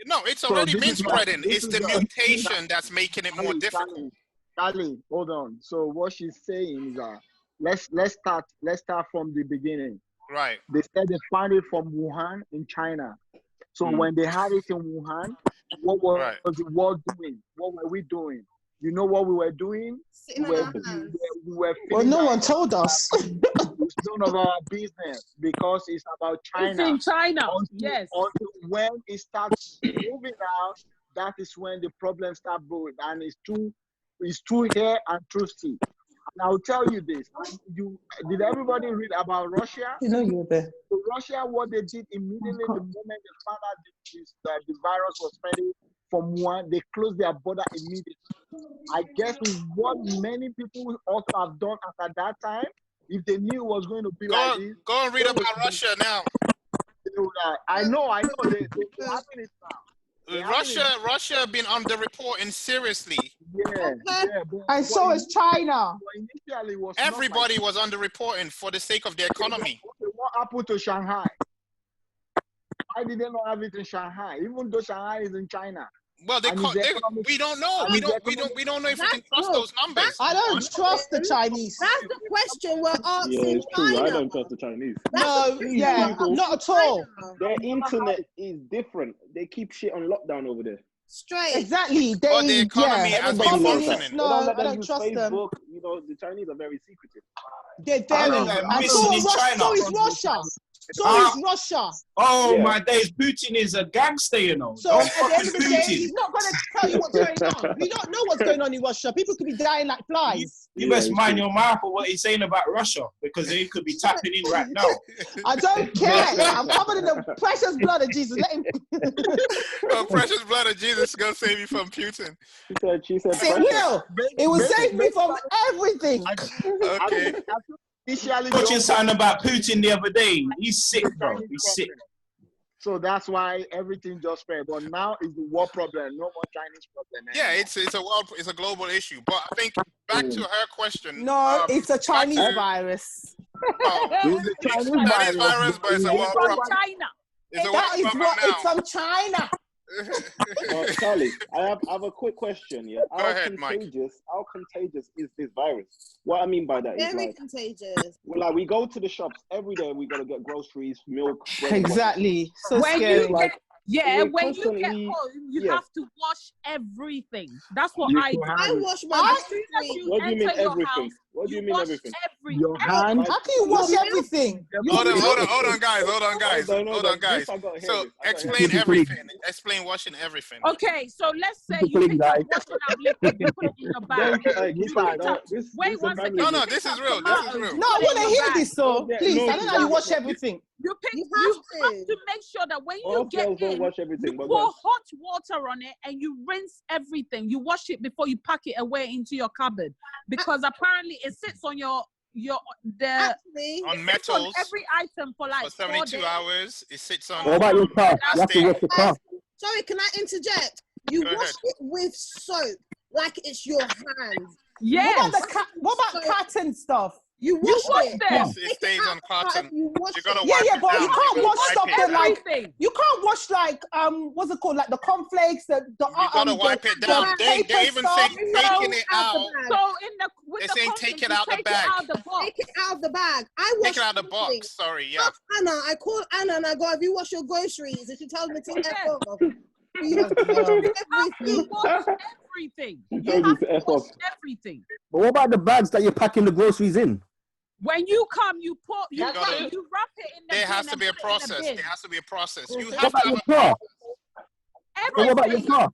No, it's already been spreading. It's the mutation that's making it more difficult. Charlie, hold on. So what she's saying is that let's start from the beginning. Right. They said they found it from Wuhan in China. So when they had it in Wuhan, what was the world doing? What were we doing? You know what we were doing? Sitting on our hands. Well, no one told us. It's none of our business because it's about China. It's in China, yes. Until when it starts moving out, that is when the problems start brewing. And it's true here and true still. And I'll tell you this. Did everybody read about Russia? You know you were there. So Russia, what they did immediately, the moment they found out the virus was spreading from Wuhan, they closed their border immediately. I guess what many people also have done at that time, if they knew it was going to be like this. Go and read about Russia now. I know. They're having it now. Russia been underreporting seriously. And so is China. Everybody was underreporting for the sake of the economy. What happened to Shanghai? Why did they not have it in Shanghai? Even though Shanghai is in China. Well, we don't know. We don't know if we can trust those numbers. I don't trust the Chinese. That's the question we're asking. Yeah, it's true. I don't trust the Chinese. No, not at all. Their internet is different. They keep shit on lockdown over there. Straight. Exactly. The economy has been functioning. No, I don't trust Facebook, them. You know, the Chinese are very secretive. They're very. And so is Russia. So is Russia. Oh my days, Putin is a gangster, you know. So at the end of the day, he's not going to tell you what's going on. We don't know what's going on in Russia. People could be dying like flies. You best mind your mouth for what he's saying about Russia, because he could be tapping in right now. I don't care. I'm covered in the precious blood of Jesus. Let him. The precious blood of Jesus is going to save you from Putin. She said it will save me from everything. Okay. Watching something about Putin the other day. He's sick, bro. He's sick. So that's why everything just spread. But now it's the war problem, no more Chinese problem. Yeah, it's a global issue. But I think back to her question. No, it's a Chinese virus. It's a Chinese virus, but it's a world problem. China. It's a world problem now. It's from China. Charlie, I have a quick question. Yeah, Go ahead, Mike. How contagious is this virus? What I mean by that is Very like, contagious. well, like we go to the shops every day. We gotta get groceries, milk, bread and butter. Exactly. So When scary. you Like, get, yeah, we're when you get constantly- home, you yeah. have to wash everything. That's what You I do. can I have it. wash my As soon as you What do you mean enter your everything? house, What do you you mean wash everything? everything. Your hand. How can you wash everything? Hold on, guys. Hold on, guys. This I gotta hear So this. I gotta hear explain this. everything. Explain washing everything. Okay, so let's say Keep you putting pick up guys. washing up liquid, you put it in your bag. Hey, You keep it. pick up. Wait This one a second. family No, You this pick is up real. This is tomatoes, real. you No, I put it in want to your hear bag. this, so Okay, please. no, I don't know how you wash everything. You pick. You You have have to. to make sure that when you Most get girls don't in, wash everything, you but pour go on. hot water on it and you rinse everything. You wash it before you pack it away into your cupboard, because apparently it sits on the Actually, On it sits on metals every item for like for 4 72 days. hours. It sits on. What about your car? You have to wash your car. sorry, can I interject? You Go wash ahead. it with soap, like it's your hands. Yes. What about cotton stuff? You You wash wash it. them. It stays on cotton. You wash You gotta it. Yeah, wipe yeah, it but down. you can't gotta wash wipe stuff it that down. like Everything. you can't wash like what's it called, like the cornflakes, the You gotta wipe it down. They paper even stuff. say taking it out. So in the with They're the saying content, take it you out the take bag. it out of the box. Take it out of the bag. I wash Take it out of the everything. box. Sorry, yeah. Ask Anna. I call Anna and I go, have you washed your groceries? And she tells me to Yeah. F off. You wash everything. Wash everything. She You told you have to to F wash off. everything. But what about the bags that you're packing the groceries in? When you come, you pour, you That's wrap, true. you wrap it in the There bin has to and be a put it in the process. bin. There has to be a process. You What have to about have your a car? Everything. What about your car?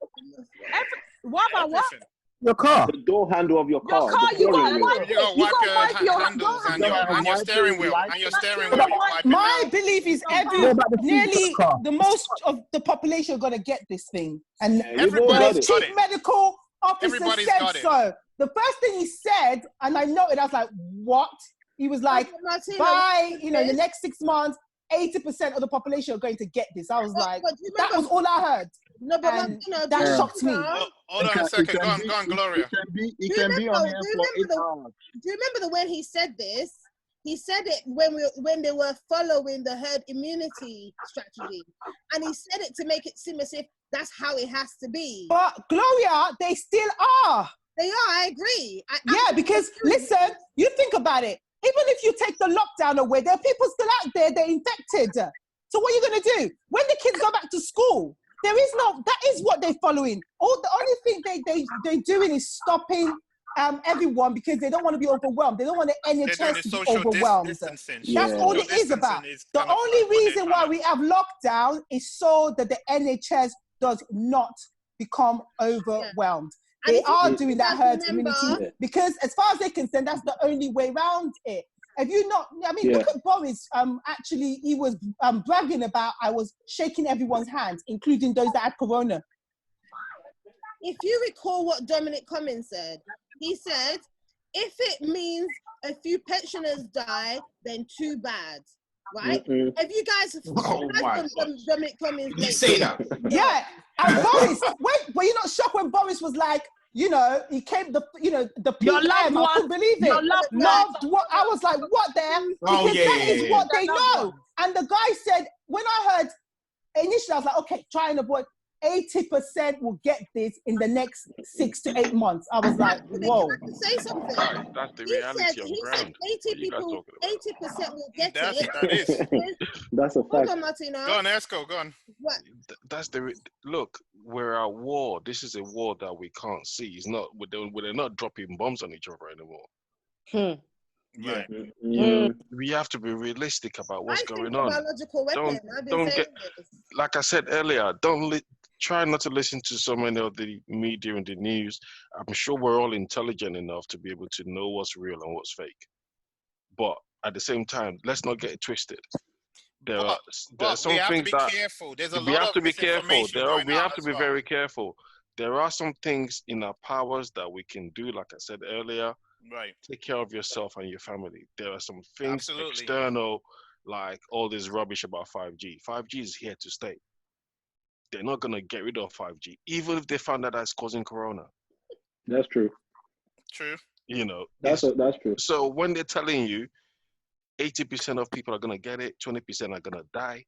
What about what? everything. Your car. The door handle of your Your car. car, the you steering gotta wheel. wipe You gotta it. You wipe gotta your wipe your handles and door your handle. steering wheel. Wipe And your it. steering wheel. You wipe it My down. belief is What about the seat of nearly the car? the most of the population are gonna get this thing, and Yeah, you've all Everybody's got the it. chief medical officer Everybody's said got it. so. The first thing he said, and I noted, I was like, "What?" He was like, Martina, "By the next 6 months, 80% of the population are going to get this." I was like, but you that was remember- all I heard. No, but And Martina, that do you shocked me. remember- Hold on a second. Go on, Gloria. It can be on here for 8 hours. Do you remember when he said this? He said it when they were following the herd immunity strategy, and he said it to make it seem as if that's how it has to be. But Gloria, they still are. They are. I agree. Yeah, because listen, you think about it. Even if you take the lockdown away, there are people still out there, they're infected. So what are you going to do? When the kids go back to school, that is what they're following. The only thing they're doing is stopping everyone because they don't want to be overwhelmed. They don't want the NHS to be overwhelmed. That's all it is about. The only reason why we have lockdown is so that the NHS does not become overwhelmed. And They if you are guys doing that herd remember- immunity because, as far as they're concerned, that's the only way around it. Have you not? I mean, look at Boris. Actually, he was bragging about I was shaking everyone's hands, including those that had corona. If you recall what Dominic Cummings said, he said, if it means a few pensioners die, then too bad, right? Mhm. If you guys have Dominic Cummings, Did he say that? Yeah, and Boris. Were you not shocked when Boris was like, he came, the Your PM, loved I couldn't one, believe it. your loved one. What I was like, what there? Oh, Because yeah, that yeah, is yeah. what they Your loved know. one. And the guy said, when I heard initially, I was like, okay, try and avoid. 80% will get this in the next 6 to 8 months. I was like, whoa. Can I say something? That's the He reality said, on he said ground. 80 What you guys people, talking about? 80% will get That it. is. That's a Hold fact. on, Martina. Go on, Esco. Go on. What? That's look. We're at war. This is a war that we can't see. It's not. We're not dropping bombs on each other anymore. Right. We have to be realistic about what's I think going a on. biological weapon. I've been saying this. Like I said earlier, try not to listen to so many of the media and the news. I'm sure we're all intelligent enough to be able to know what's real and what's fake. But at the same time, let's not get it twisted. There are some we have to things be that careful. There's a we lot have of to be careful. misinformation going We out have to as be well. very careful. There are some things in our powers that we can do, like I said earlier. Right. Take care of yourself and your family. There are some things Absolutely. external, like all this rubbish about 5G. 5G is here to stay. They're not going to get rid of 5G, even if they found out that's causing corona. That's true. True. That's true. So when they're telling you 80% of people are going to get it, 20% are going to die,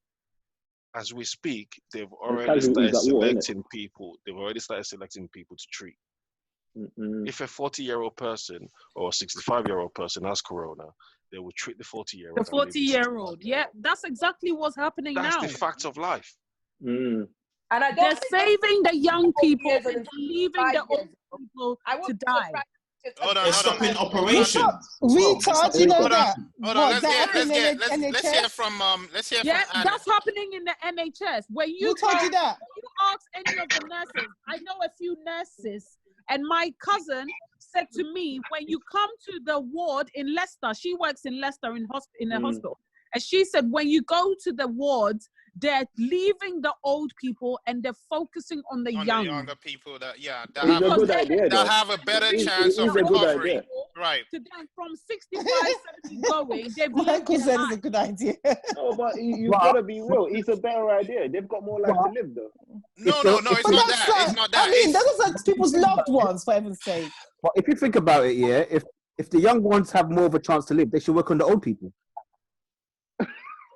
as we speak, they've And already casualties started at war, innit? selecting people. They've already started selecting people to treat. Mm-mm. If a 40-year-old person or a 65-year-old person has corona, they will treat the 40-year-old. The 40-year-old. Yeah, that's exactly what's happening That's now. the fact of life. Mm. And I They're don't think saving the young people years and and they're leaving the 5 old years. people I to wouldn't be die. surprised if Hold on, They're hold on. stopping Hold on. operations. as well. They're Retard, you stopping know Hold on. that? Hold on. What, Let's that get happened in let's hear NHS? from Yeah, Adam. that's happening in the NHS. When you Who told you that? when you ask any of the nurses, I know a few nurses, and my cousin said to me, when you come to the ward in Leicester, she works in Leicester in a hospital, and she said when you go to the wards, they're leaving the old people and they're focusing on the On young. the younger people that It's a good idea, that though. have a better It chance of is a good recovery. idea. Right. To them from 65, 70 going, they've lived Michael their said life. it's a good idea. Oh, but you've got to be real. It's a better idea. They've got more life to live, though. No, it's But not that's that. like, It's not that. I mean, It's, those are like people's loved ones, for heaven's sake. But if you think about it, yeah, if the young ones have more of a chance to live, they should work on the old people.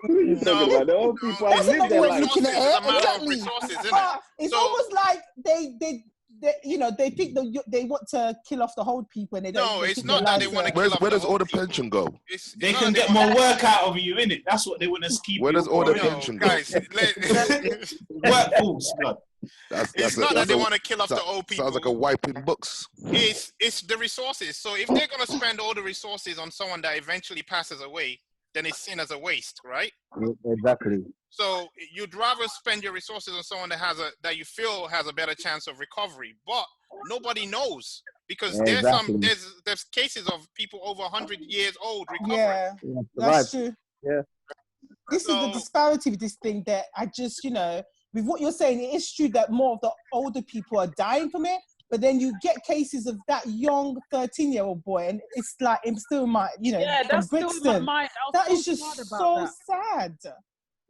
You talking about the old people have That's lived another their way of life. looking at Resources is it. a matter of Exactly. resources, isn't it? But it's So- almost like they you know, they think they want to kill off the old people and they don't. No, they it's think not their that they lives want to are- kill off Where the does all old the people. pension go? They not can that get they more want- work out of you, innit? That's what they want to keep Where you does all the on. pension go? Guys, Workforce, blood. It's not that they want to kill off the old people. Sounds like a wiping books. It's the resources. So if they're gonna spend all the resources on someone that eventually passes away, then it's seen as a waste, right? Exactly. So you'd rather spend your resources on someone that you feel has a better chance of recovery, but nobody knows because Exactly. there's cases of people over 100 years old recovering. Yeah, that's true. Yeah. This is the disparity with this thing that I just, you know, with what you're saying, it is true that more of the older people are dying from it, but then you get cases of that young 13-year-old boy, and it's like, it's still in my, you know, Yeah, from that's still in my Brixton. mind. That I was is so just sad about so sad.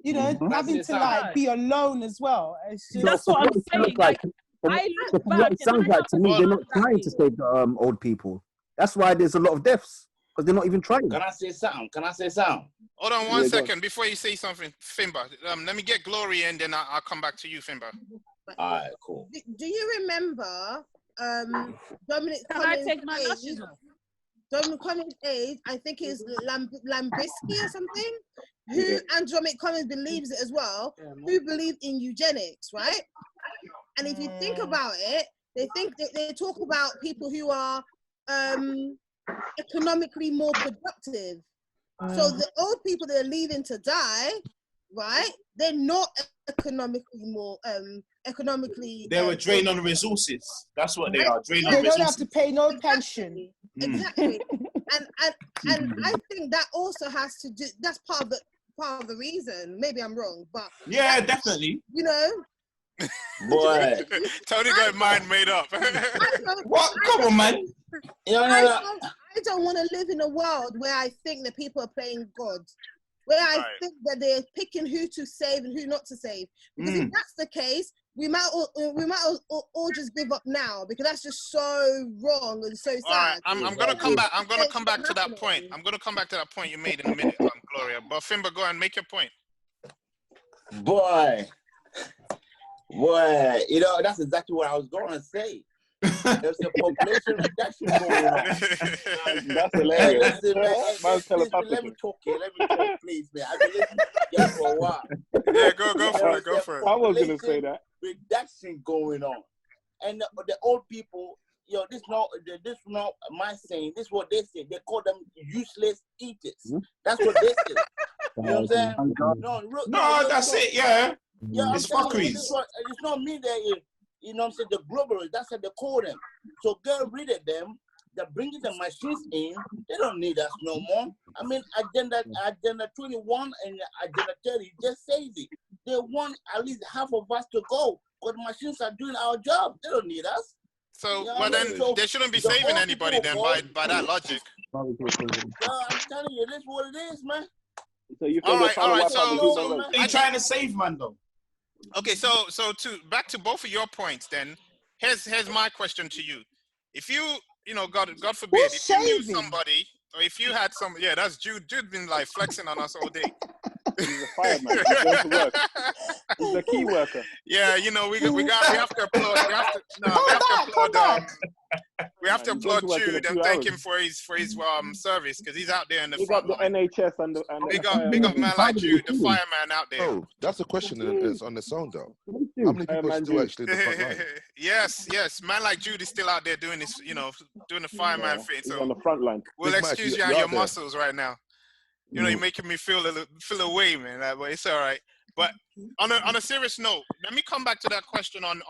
You know, Mhm. having to like be alone as well. It's just, That's what I'm it sounds saying. like, I so look from back what it and sounds I like have to me, to they're look not at trying to save the old people. That's why there's a lot of deaths because they're not even trying. Can I say something? Can I say something? Hold on one second before you say something, Fimba. Let me get Glory and then I'll come back to you, Fimba. All right, cool. Do you remember Dominic Can I Cummings' take my age? lashes off? Dominic Cummings' age, I think is Lambisky or something, who, and Dominic Cummings believes it as well, who believe in eugenics, right? And if you think about it, they talk about people who are economically more productive. So the old people that are leaving to die, right? They're not economically They're a drain on resources. That's what they are. Drain on they resources. don't have to pay no pension. Exactly. and I think that also has to do, that's part of the reason. Maybe I'm wrong, but Yeah, definitely. you know, Boy. Tony got mind made up. What? Come on, man. I don't want to live in a world where I think that people are playing God, where I think that they're picking who to save and who not to save. Because if that's the case, we might all just give up now, because that's just so wrong and so sad. All right, I'm gonna come back. I'm gonna come back to that point. I'm gonna come back to that point you made in a minute, Gloria. But Fimba, go and make your point. Boy, you know, that's exactly what I was going to say. There's a population reduction going on. That's hilarious. Listen, man, let me talk, please, man. I've been listening to you for a while. Yeah, go for it. I was going to say that. Reduction going on. And the old people, you know, this not my saying. This is what they say. They call them useless eaters. That's what they say. You know what I'm saying? No, that's it, yeah. It's fuckeries. It's not me that you know what I'm saying, the globalists, that's what they call them. So get rid of them. They're bringing the machines in. They don't need us no more. I mean, Agenda 21 and Agenda 30 just says it. They want at least half of us to go, because the machines are doing our job. They don't need us. So, You know well, what I then mean? So they shouldn't be the saving old anybody then people by that logic. I'm telling you, this is what it is, man. So you All right, all right. So they're trying to save, man, though. Okay, so back to both of your points then. Here's my question to you. If you know, God forbid, if you knew somebody, or if you had some, yeah, that's Jude. Jude been like flexing on us all day. He's a fireman. He's going to work. He's a key worker. Yeah, you know, we have to applaud. We have to applaud Jude and thank him for his service because he's out there in the Big front up the line. NHS and the Big up man like Jude, the fireman out there. Oh, that's a question that's on the sound though. How many people are still actually in the front line? Yes, man like Jude is still out there doing this, doing the fireman thing. He's So on the front line. we'll Big Mac, excuse you you're and your out there. muscles right now. You know, you're making me feel away, man. But it's all right. But on a serious note, let me come back to that question on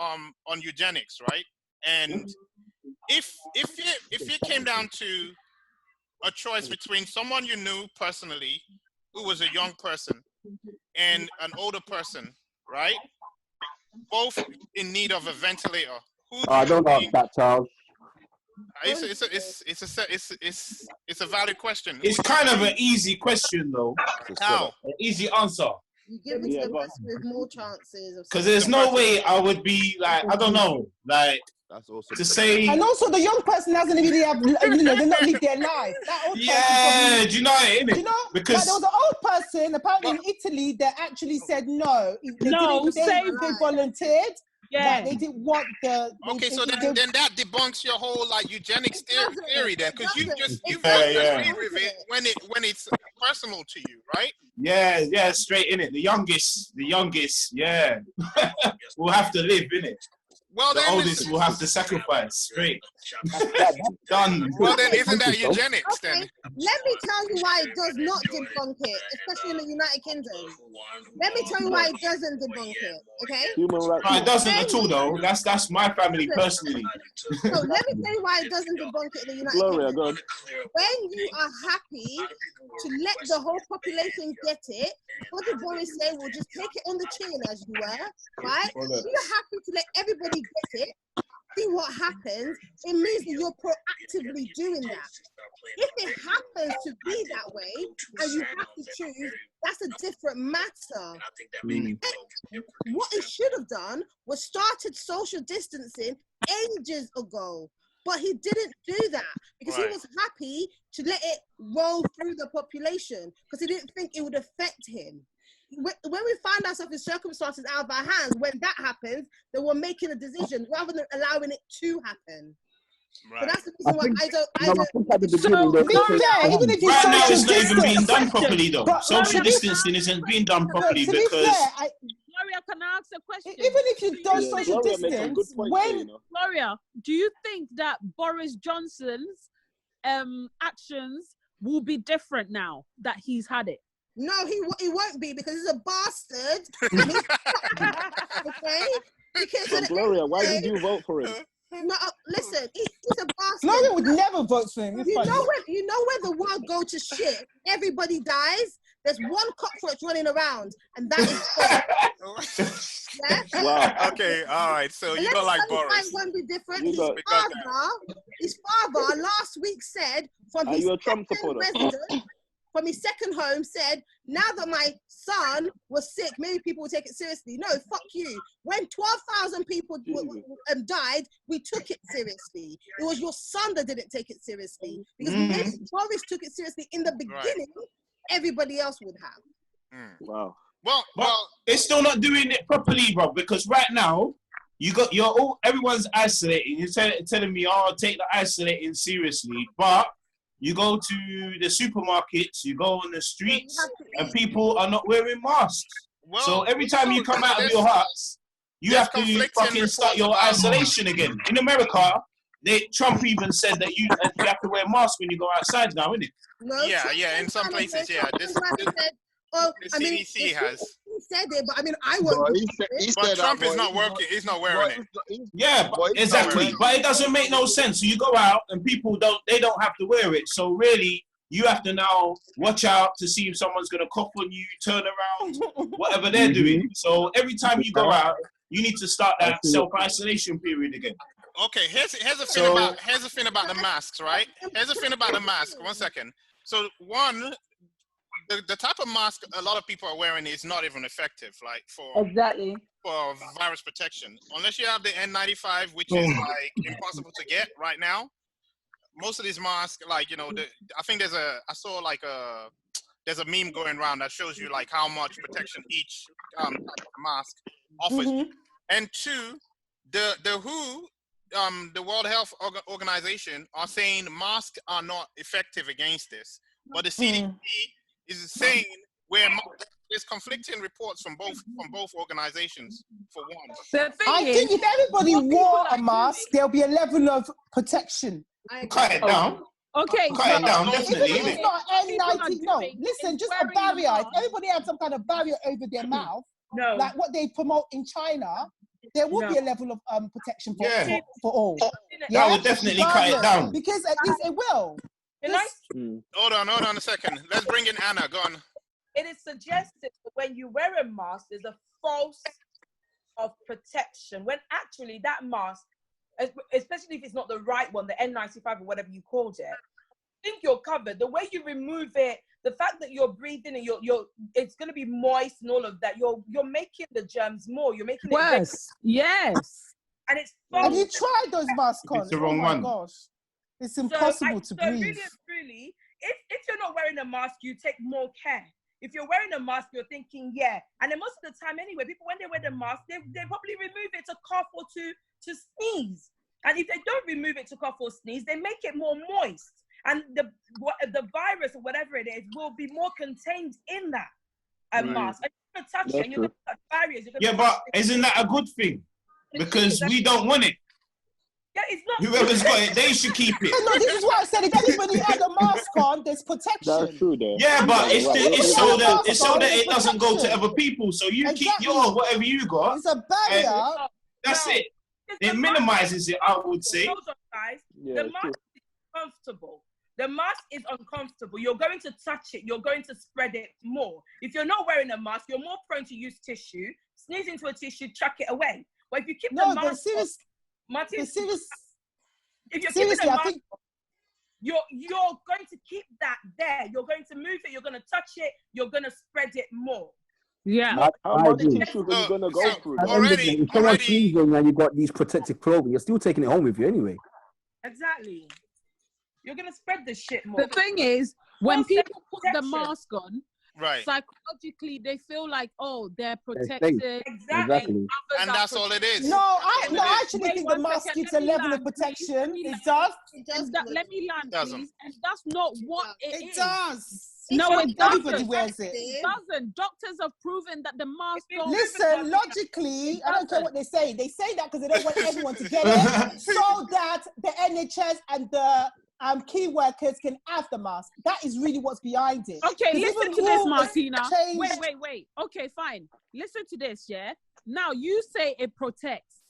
eugenics, right? And if it came down to a choice between someone you knew personally, who was a young person, and an older person, right? Both in need of a ventilator. I don't ask that, Charles. It's a valid question. It's kind of an easy question though. How? An easy answer. You give it to the person with more chances. Because there's no way I would be like, I don't know, like That's also to say. And also, the young person doesn't really have, they're not live their life. That old Yeah, person do you know it, innit? do you know? Because like, there was an old person, apparently in Italy, that actually said no. They volunteered. Yeah. They didn't want the. Okay, so then that debunks your whole like eugenics theory then, because you just agree with it when it's personal to you, right? Yeah, straight in it. The youngest, yeah, will have to live in it. Well, the then oldest will have to sacrifice. Straight. Done. Well, then isn't that eugenics then? Let me tell you why it does not debunk it, especially in the United Kingdom. Let me tell you why it doesn't debunk it, okay? No, it doesn't at all, though. That's my family personally. So let me tell you why it doesn't debunk it in the United Kingdom. God. When you are happy to let the whole population get it, what did Boris say? We'll just take it on the chin, as you were, right? If you're happy to let everybody get it, see what happens, it means that you're proactively doing that. If it happens to be that way and you have to choose, that's a different matter. What it should have done was started social distancing ages ago, but he didn't do that because he was happy to let it roll through the population because he didn't think it would affect him. When we find ourselves in circumstances out of our hands, when that happens, then we're making a decision rather than allowing it to happen. Right. So that's the reason why I don't. Even if right now, it's not even being done properly, though. Social distancing isn't being done properly because. Gloria, can I ask a question? Even if you don't social distance, Gloria, do you think that Boris Johnson's actions will be different now that he's had it? No, he won't be because he's a bastard. Okay? Because Gloria, why did you vote for him? No, listen, he's a bastard. Gloria would never vote for him. You know when the world goes to shit, everybody dies. There's one cockroach running around, and that is yeah? Wow. Okay, all right. So you don't like Boris. It won't be different. His father last week said from his from his second home said, now that my son was sick, maybe people will take it seriously. No, fuck you. When 12,000 people died, we took it seriously. It was your son that didn't take it seriously. Because maybe Boris took it seriously in the beginning, everybody else would have. Wow. Well, it's still not doing it properly, bro, because right now, everyone's isolating. You're telling me, take the isolating seriously, but you go to the supermarkets, you go on the streets, and people are not wearing masks. Well, so every time you come out of your house, you have to fucking start your isolation again. In America, Trump even said that you have to wear a mask when you go outside now, innit? No, yeah, in some places, yeah. The CDC has. He said it, but I mean, I won't. But Trump is not working. He's not wearing it. Yeah, exactly. But it doesn't make no sense. So you go out and people don't have to wear it. So really, you have to now watch out to see if someone's gonna cough on you, turn around, whatever they're doing. So every time you go out, you need to start that self-isolation period again. Okay, here's the thing about the masks, right? Here's the thing about the mask. 1 second. So one. The type of mask a lot of people are wearing is not even effective, like for virus protection. Unless you have the N95, which is like impossible to get right now. Most of these masks, like I think I saw like there's a meme going around that shows you like how much protection each type of mask offers. And two, the WHO, the World Health Organization, are saying masks are not effective against this, but the CDC is saying there's conflicting reports from both organizations. For one, I think if everybody wore a mask, there'll be a level of protection. Cut it down. Okay, Cut it down, definitely. Even if it's not N90, no. Listen, just a barrier. If everybody had some kind of barrier over their mouth, like what they promote in China, there will be a level of protection for all. That would definitely cut it down. Because at least it will. Hold on a second. Let's bring in Anna. Go on. It is suggested that when you wear a mask, there's a false of protection, when actually that mask, especially if it's not the right one, the N95 or whatever you called it, I think you're covered. The way you remove it, the fact that you're breathing and it's going to be moist and all of that, you're making the germs more. You're making it worse. Yes. And it's Have you tried those masks on? It's the wrong one. Gosh. It's impossible to breathe. Really, if you're not wearing a mask, you take more care. If you're wearing a mask, you're thinking, yeah. And then most of the time anyway, people, when they wear the mask, they probably remove it to cough or to sneeze. And if they don't remove it to cough or sneeze, they make it more moist. And the virus or whatever it is will be more contained in that mask. And you're going to touch it and you're going to touch barriers. Yeah, but isn't that a good thing? Because we don't want it. Yeah, it's not. Whoever's got it, they should keep it. No, this is why I said if everybody had a mask on, there's protection. That's true, though. Yeah, but it's so that it doesn't go to other people. So you keep your whatever you got. It's a barrier. That's it. It minimizes it, I would say. The mask is comfortable. The mask is uncomfortable. You're going to touch it. You're going to spread it more. If you're not wearing a mask, you're more prone to use tissue. Sneeze into a tissue, chuck it away. But if you keep the mask on, Martin, if you're keeping the mask on, you're going to keep that there. You're going to move it. You're going to touch it. You're going to spread it more. Yeah. How much tissue are you going to go through? If someone's sneezing and you've got these protective clothing, you're still taking it home with you anyway. Exactly. You're going to spread the shit more. The thing is, when people put the mask on, right, psychologically they feel like, oh, they're protected. Exactly. And that's all it is. No, I actually think the mask gives a level of protection. It does. Let me land, please. And that's not what it is. Does. No, it doesn't. Everybody wears it. It doesn't. Doctors have proven that the mask. Listen, logically, I don't care what they say. They say that because they don't want everyone to get it, so that the NHS and the key workers can have the mask. That is really what's behind it. Okay, listen to this, Martina. Wait. Okay, fine. Listen to this, yeah? Now, you say it protects.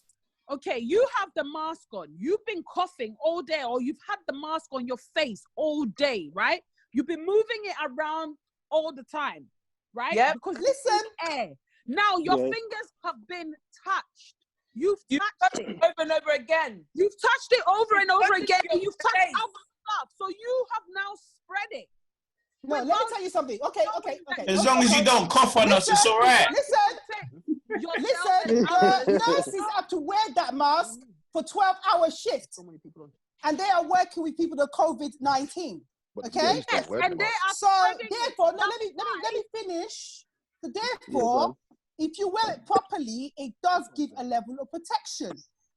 Okay, you have the mask on. You've been coughing all day, or you've had the mask on your face all day, right? You've been moving it around all the time, right? Yeah. Because listen, air. Now, your fingers have been touched. You've touched it over and over again. You've touched it over and over again, and you've touched other stuff. So you have now spread it. No, let me tell you something. Okay. As long as you don't cough on us, it's all right. Listen, nurses have to wear that mask for 12-hour shifts. And they are working with people with COVID-19. Okay? Yes, and they are so therefore, no, let me finish. So therefore, if you wear it properly, it does give a level of protection.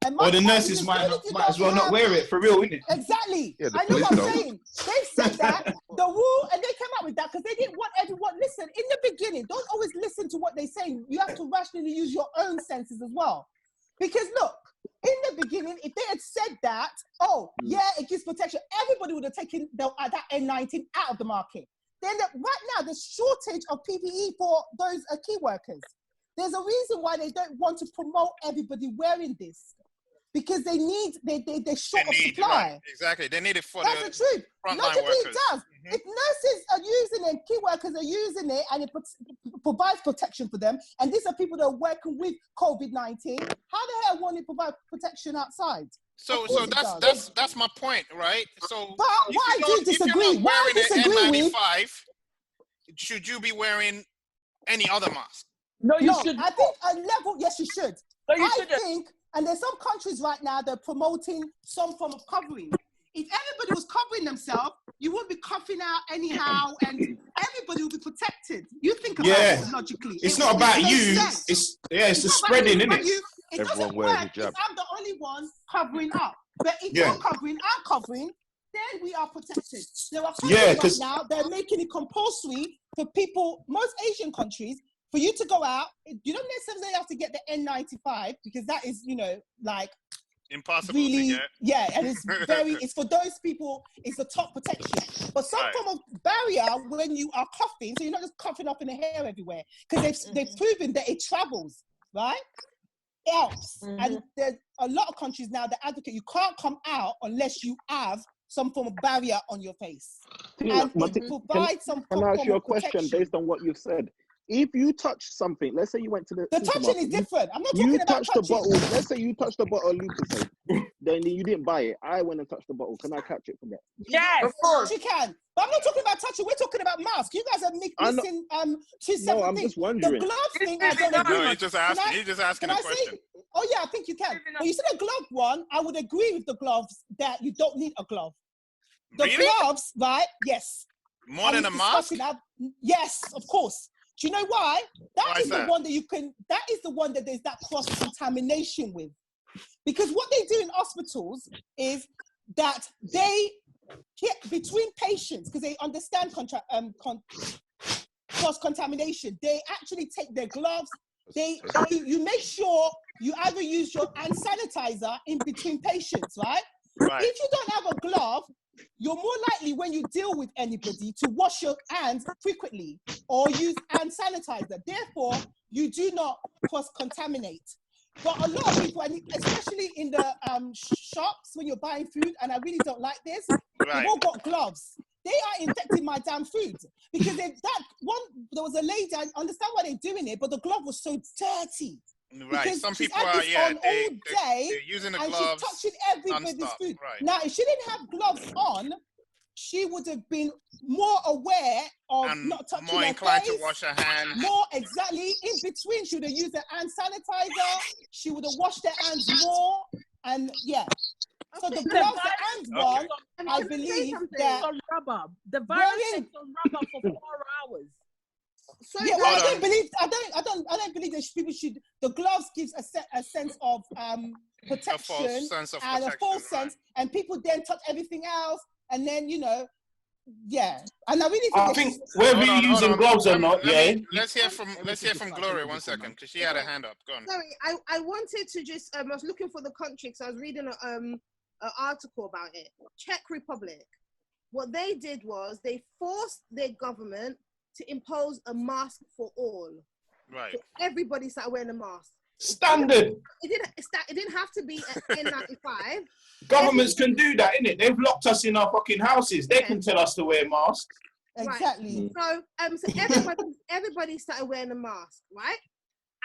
And or the nurses might as well not wear it, for real, isn't it? Exactly. Yeah, I know what I'm saying. They said that, the rule, and they came up with that because they didn't want everyone, listen, in the beginning, don't always listen to what they're saying. You have to rationally use your own senses as well. Because look, in the beginning, if they had said that, it gives protection, everybody would have taken that N19 out of the market. Then right now, there's shortage of PPE for those key workers. There's a reason why they don't want to promote everybody wearing this. Because they're short of supply. Right, exactly. They need it for the truth. frontline Logically, workers. it does. If nurses are using it, key workers are using it, and it provides protection for them, and these are people that are working with COVID-19, how the hell won't it provide protection outside? So that's my point, right? So, but what I do disagree. What I disagree with, should you be wearing any other mask? No, you shouldn't. I think a level. Yes, you should. No, you shouldn't. And there's some countries right now that are promoting some form of covering. if everybody was covering themselves, you wouldn't be coughing out anyhow, and everybody would be protected. You think about it logically. It's not about you. It's the spreading, isn't it? It doesn't work if I'm the only one covering up. But if you're covering, I'm covering, then we are protected. There are countries right now, they're making it compulsory for people, most Asian countries, for you to go out. You don't necessarily have to get the N95 because that is, like, impossible really, to get. and it's it's for those people, it's the top protection. But some form of barrier when you are coughing, so you're not just coughing up in the hair everywhere, because they've proven that it travels, right? It helps. And there's a lot of countries now that advocate you can't come out unless you have some form of barrier on your face. And it provides some form of protection. Can I ask you a question based on what you've said? If you touch something, let's say you went to the touching is different. I'm not talking about touched touching. the bottle. Let's say you touched the bottle of Lucasade, then you didn't buy it. I went and touched the bottle. Can I catch it from there? Yes, of course you can. But I'm not talking about touching. We're talking about masks. You guys are missing two separate No, I'm things. just wondering. The glove thing, I don't agree. No, he's just asking. He's just asking a question. Oh yeah, I think you can. But you said a glove one. I would agree with the gloves that you don't need a glove. The gloves, right? Yes. More than a mask? Yes, of course. Do you know why? That is the one that you can. That is the one that there's that cross contamination with, because what they do in hospitals is that they hit between patients because they understand cross contamination. They actually take their gloves. You make sure you either use your hand sanitizer in between patients, right? If you don't have a glove, you're more likely when you deal with anybody to wash your hands frequently or use hand sanitizer. Therefore, you do not cross-contaminate. But a lot of people, and especially in the shops when you're buying food, and I really don't like this, they've all got gloves. They are infecting my damn food because there was a lady, I understand why they're doing it, but the glove was so dirty. Right, because some she's people had are, this on all day, they're using the and gloves she's touching everybody's non-stop, food. right. Now, if she didn't have gloves on, she would have been more aware of not touching more her inclined face, to wash her hands. More exactly. In between, she would have used her hand sanitizer. She would have washed her hands more, and So the gloves, the hands one, I believe that on rubber. The virus takes on rubber for 4 hours. Sorry, I don't believe that people should. The gloves gives a sense of protection and a false sense, and people then touch everything else, and then and I really think whether you're using gloves or not, Let's hear from Gloria 1 second because she had a hand up. Go on. Sorry, I wanted to just I was looking for the country because I was reading an article about it. Czech Republic. What they did was they forced their government to impose a mask for all. Right. So everybody started wearing a mask. Standard. It didn't have to be an N95. Governments can do that, innit? They've locked us in our fucking houses. They can tell us to wear masks. Exactly. Right. So everybody started wearing a mask, right?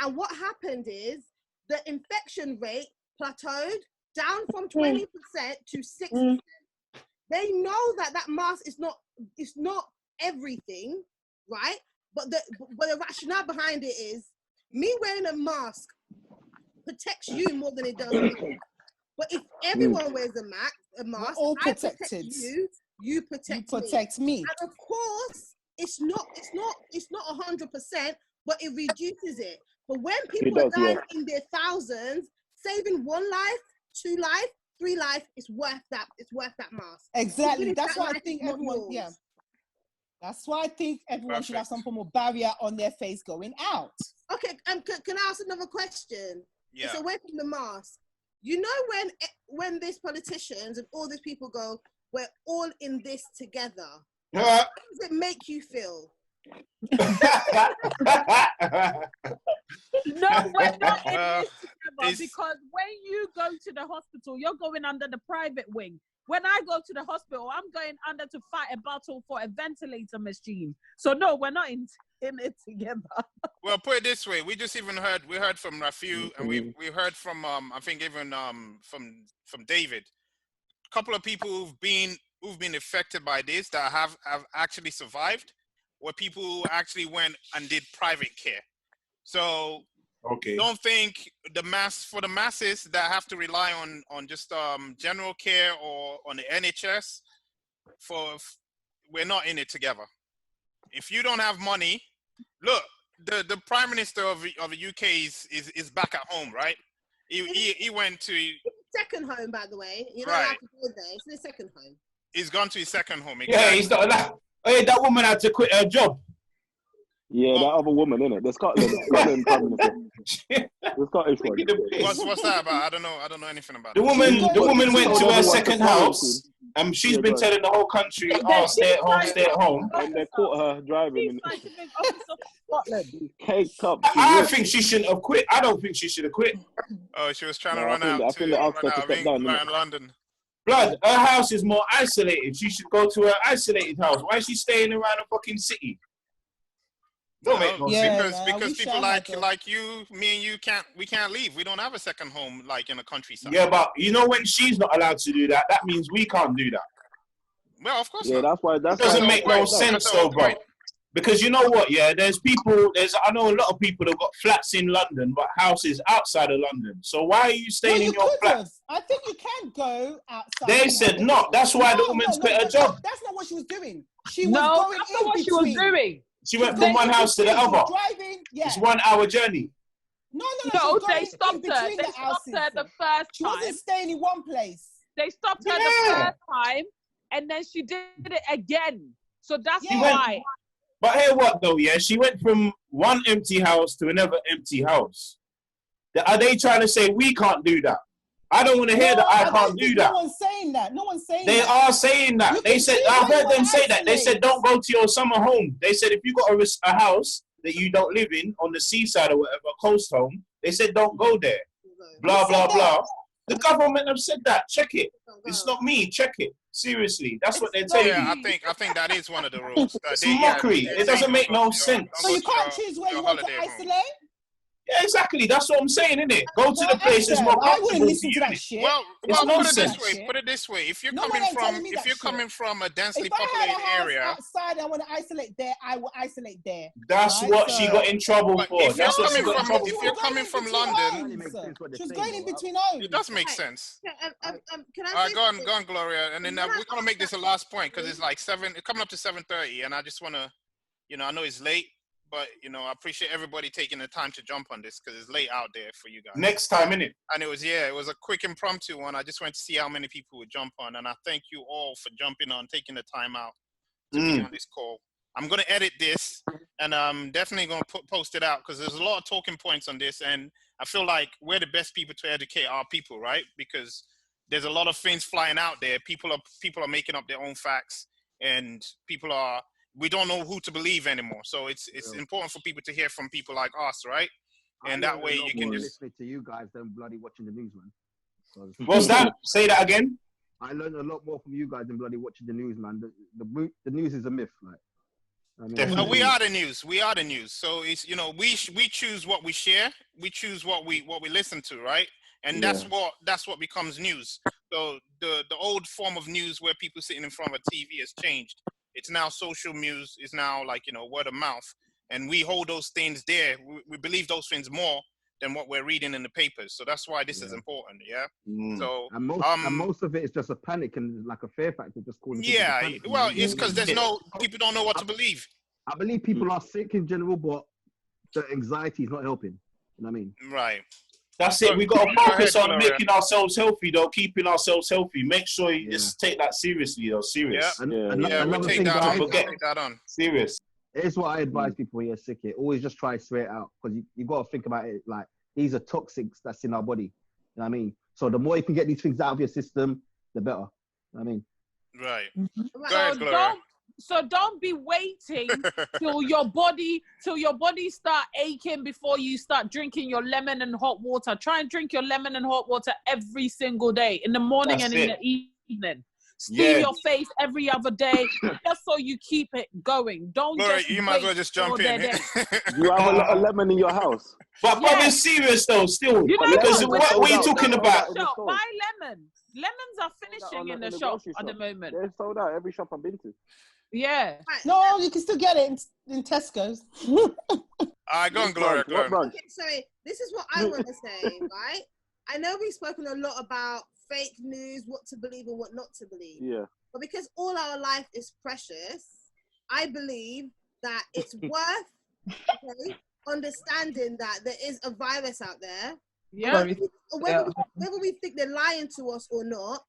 And what happened is the infection rate plateaued down from 20% to 6%. They know that mask is not everything, right? But the rationale behind it is me wearing a mask protects you more than it does me. But if everyone wears a mask, all I protected. protect you, you protect me. And of course, it's not 100%, but it reduces it. But when people are dying in their thousands, saving 1 life, 2 life, 3 life, it's worth that mask. Exactly. That's why I think everyone. Yeah. That's why I think everyone should have some form of barrier on their face going out. Okay, can I ask another question? Yeah. It's away from the mask. You know when these politicians and all these people go, we're all in this together. How does it make you feel? No, we're not in this together because when you go to the hospital, you're going under the private wing. When I go to the hospital, I'm going under to fight a battle for a ventilator machine. So no, we're not in it together. Well, put it this way: we heard from Rafiu, and we heard from I think even from David. A couple of people who've been affected by this that have actually survived, were people who actually went and did private care. So Okay. Don't think for the masses that have to rely on just general care or on the NHS. We're not in it together. If you don't have money, look, the Prime Minister of the UK is back at home, right? He went to second home, by the way. You're not right. allowed to go there. It's the second home. He's gone to his second home. Yeah, Exactly. he's not allowed. Hey, that woman had to quit her job. Yeah, that other woman, innit? The Scotland Prime Minister. The Scottish one. What's that about? I don't know anything about The woman went to her second house. She's been telling the whole country, stay at home, stay at home. And they caught her driving. Caked up. I think she shouldn't have quit. I don't think she should have quit. Oh, she was trying to run out of London. Blood, her house is more isolated. She should go to her isolated house. Why is she staying around a fucking city? Don't make no sense. Because people like you, me and you can't leave. We don't have a second home like in the countryside. Yeah, but you know when she's not allowed to do that, that means we can't do that. Well, of course. Yeah, not. That doesn't make no sense though, bro. Because you know what, yeah, I know a lot of people that got flats in London, but houses outside of London. So why are you staying in your flat? I think you can go outside. They said not. That's why the woman's quit her job. That's not what she was doing. She was going that's not what she was doing. She went from one house to the other. Driving, yeah. It's 1 hour journey. No, they stopped her. They stopped her the first time. She wasn't staying in one place. They stopped her the first time, and then she did it again. So that's why. But hear what though, yeah? She went from one empty house to another empty house. Are they trying to say we can't do that? I don't want to hear that I can't do that. No one's saying that. No one's saying they that. They are saying that. They said, I've heard them say that. They said, don't go to your summer home. They said, if you got a house that you don't live in on the seaside or whatever, coast home, they said, don't go there. Blah, blah, blah. The government have said that. Check it. It's not me. Check it. Seriously. That's what they're telling you. I think that is one of the rules. It's mockery. It doesn't make no sense. So you can't choose where you want to isolate? Yeah, exactly. That's what I'm saying, innit? Go to the place that's more comfortable. I wouldn't listen to that shit. Well, put it this way. If you're coming from a densely populated area, outside, I want to isolate there. I will isolate there. That's what she got in trouble for. That's what she got in trouble for. If you're coming from London, she was going in between homes. It does make sense. Go on, Gloria, and then we're gonna make this a last point because it's like coming up to 7:30, and I just wanna, I know it's late. But, I appreciate everybody taking the time to jump on this because it's late out there for you guys. Next time, innit? And it was a quick impromptu one. I just wanted to see how many people would jump on. And I thank you all for jumping on, taking the time out to be on this call. I'm going to edit this and I'm definitely going to post it out because there's a lot of talking points on this. And I feel like we're the best people to educate our people, right? Because there's a lot of things flying out there. People are making up their own facts and we don't know who to believe anymore. So it's important for people to hear from people like us, right? And that way you can just listen to you guys than bloody watching the news, man. What's that? Say that again. I learned a lot more from you guys than bloody watching the news, man. The news is a myth, like. We are the news. We are the news. So it's we choose what we share. We choose what we listen to, right? And that's what becomes news. So the old form of news where people sitting in front of a TV has changed. It's now social news. It's now like, word of mouth. And we hold those things there. We believe those things more than what we're reading in the papers. So that's why this is important. Yeah. So and most of it is just a panic and like a fear factor just causing. Yeah. Well, it's because people don't know what to believe. I believe people are sick in general, but the anxiety is not helping. You know what I mean? Right. That's it. We got to focus on making ourselves healthy, though. Keeping ourselves healthy. Make sure you just take that seriously, though. Serious. Another thing, guys, take that on. Serious. It's what I advise people when you're sick. Always just try to sweat it out because you got to think about it. Like these are toxics that's in our body. You know what I mean? So the more you can get these things out of your system, the better. You know what I mean? Right. Go ahead, Gloria. So don't be waiting till your body start aching before you start drinking your lemon and hot water. Try and drink your lemon and hot water every single day, in the morning and in the evening. Steam your face every other day, just so you keep it going. Don't Gloria, just you might as well just jump in. You have a lemon in your house. But it's serious though, still. Because what are you talking about? Buy lemons. Lemons are finishing in the shop at the moment. They're sold out every shop I've been to. Yeah. No, you can still get it in Tesco's. Go on, Gloria. Go on. Okay, sorry. This is what I want to say, right? I know we've spoken a lot about fake news, what to believe and what not to believe. Yeah. But because all our life is precious, I believe that it's worth understanding that there is a virus out there. Yeah. Whether we think they're lying to us or not,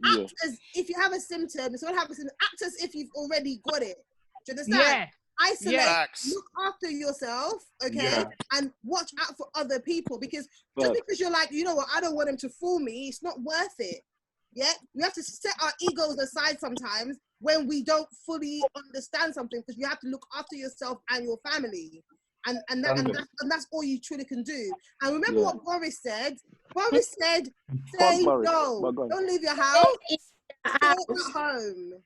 act as if you have a symptom, so what happens, act as if you've already got it. Do you understand? Yeah. Isolate, Yeah. look after yourself, okay, and watch out for other people, because just because you're like, you know what, I don't want him to fool me, it's not worth it. Yeah, we have to set our egos aside sometimes when we don't fully understand something, because you have to look after yourself and your family, and that's all you truly can do. And remember what Boris said. Boris said, "Say no, don't leave your house, stay at home."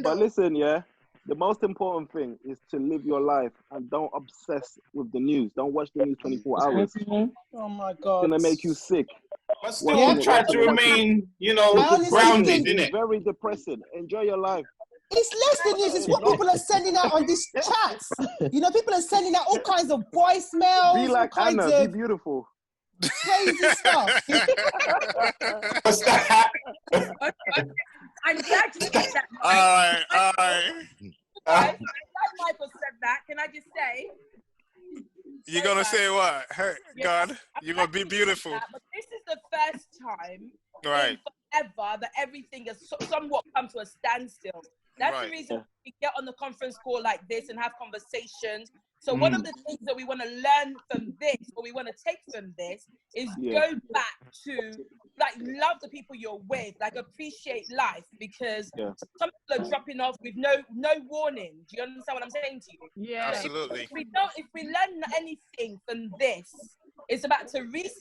But listen, the most important thing is to live your life and don't obsess with the news. Don't watch the news 24 hours. Oh my God. It's gonna make you sick. But still try to remain, grounded, innit? Very depressing. Enjoy your life. It's less the news. It's what people are sending out on these chats. People are sending out all kinds of voicemails. Be like Anna. Be beautiful. Crazy stuff. What's that? I'm glad you said that. All right. I'm glad Michael said that. Can I just say? You're gonna say what? Hey, God, you're gonna be beautiful. But this is the first time right ever that everything has somewhat come to a standstill. That's the reason we get on the conference call like this and have conversations. So one of the things that we want to learn from this, or we want to take from this, is go back to love the people you're with, appreciate life, because some people are dropping off with no warning. Do you understand what I'm saying to you? Yeah, absolutely. If we learn anything from this, it's about to reset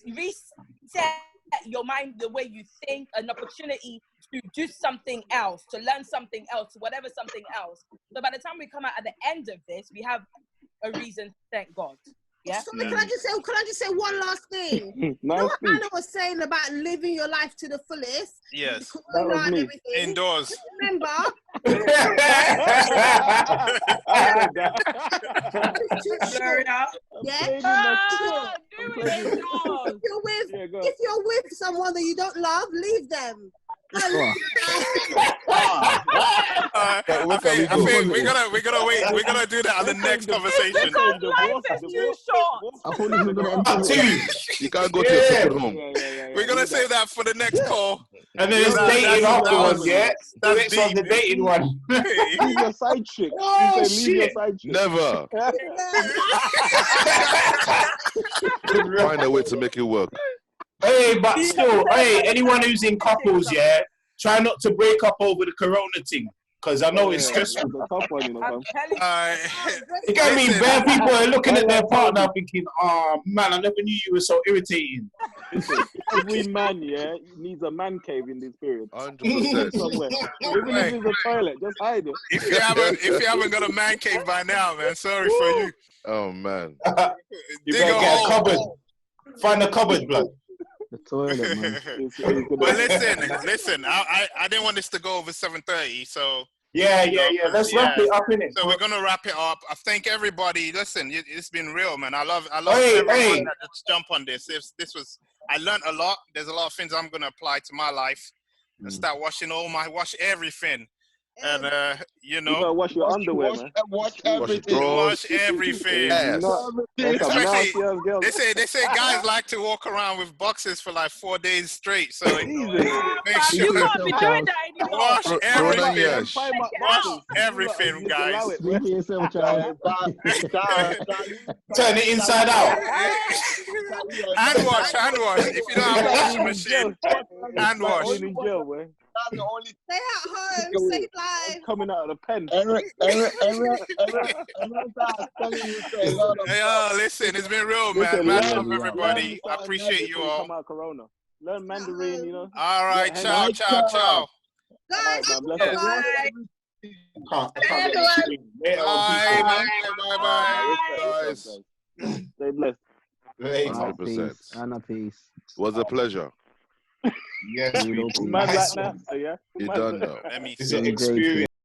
your mind, the way you think, an opportunity to do something else, to learn something else, whatever something else. So by the time we come out at the end of this, we have a reason to thank God. Yeah. So can I just say one last thing? You know what Anna was saying about living your life to the fullest? Yes. That was me. Indoors. Just remember. If you're with someone that you don't love, leave them. I think we're gonna wait. We're gonna do that on the next conversation. Life is too short. You can't go to your second home. We're gonna save that for the next call. And then it's dating afterwards, yeah? That's deep. The dating one. Leave your side chick. Oh, leave your side chick. Never. Find a way to make it work. Hey, but still, anyone who's in couples, try not to break up over the corona thing, because I know it's stressful. You get me? Bare people are looking at their partner thinking, "Oh man, I never knew you were so irritating." Every man, needs a man cave in this period. 100%. Somewhere. Even if it's a toilet, just hide it. If you haven't got a man cave by now, man, sorry for you. Oh man. You better get a cupboard. Find a cupboard, blood. The toilet, man. But listen. I didn't want this to go over 7:30, so yeah. Let's wrap it up, innit? So we're gonna wrap it up. I thank everybody. Listen, it's been real, man. I love everyone that just jump on this. I learned a lot. There's a lot of things I'm gonna apply to my life and start wash everything. And you gotta wash your underwear, man. Wash everything. Wash everything. Yes. Especially, they say guys like to walk around with boxes for like 4 days straight. So make sure you can't be doing that anymore. Wash everything. Wash everything, guys. Turn it inside out. Hand wash. If you don't have a washing machine, hand wash. Stay at home, save lives. Coming out of the pen. Hey, listen, it's been real, man. Man, love everybody. I appreciate you all. Come out Corona. Learn Mandarin, All right, ciao. Guys, Bye. Stay blessed. 100%. Anna, peace. It was a pleasure. Yes, Man like that, You don't know. It's an experience.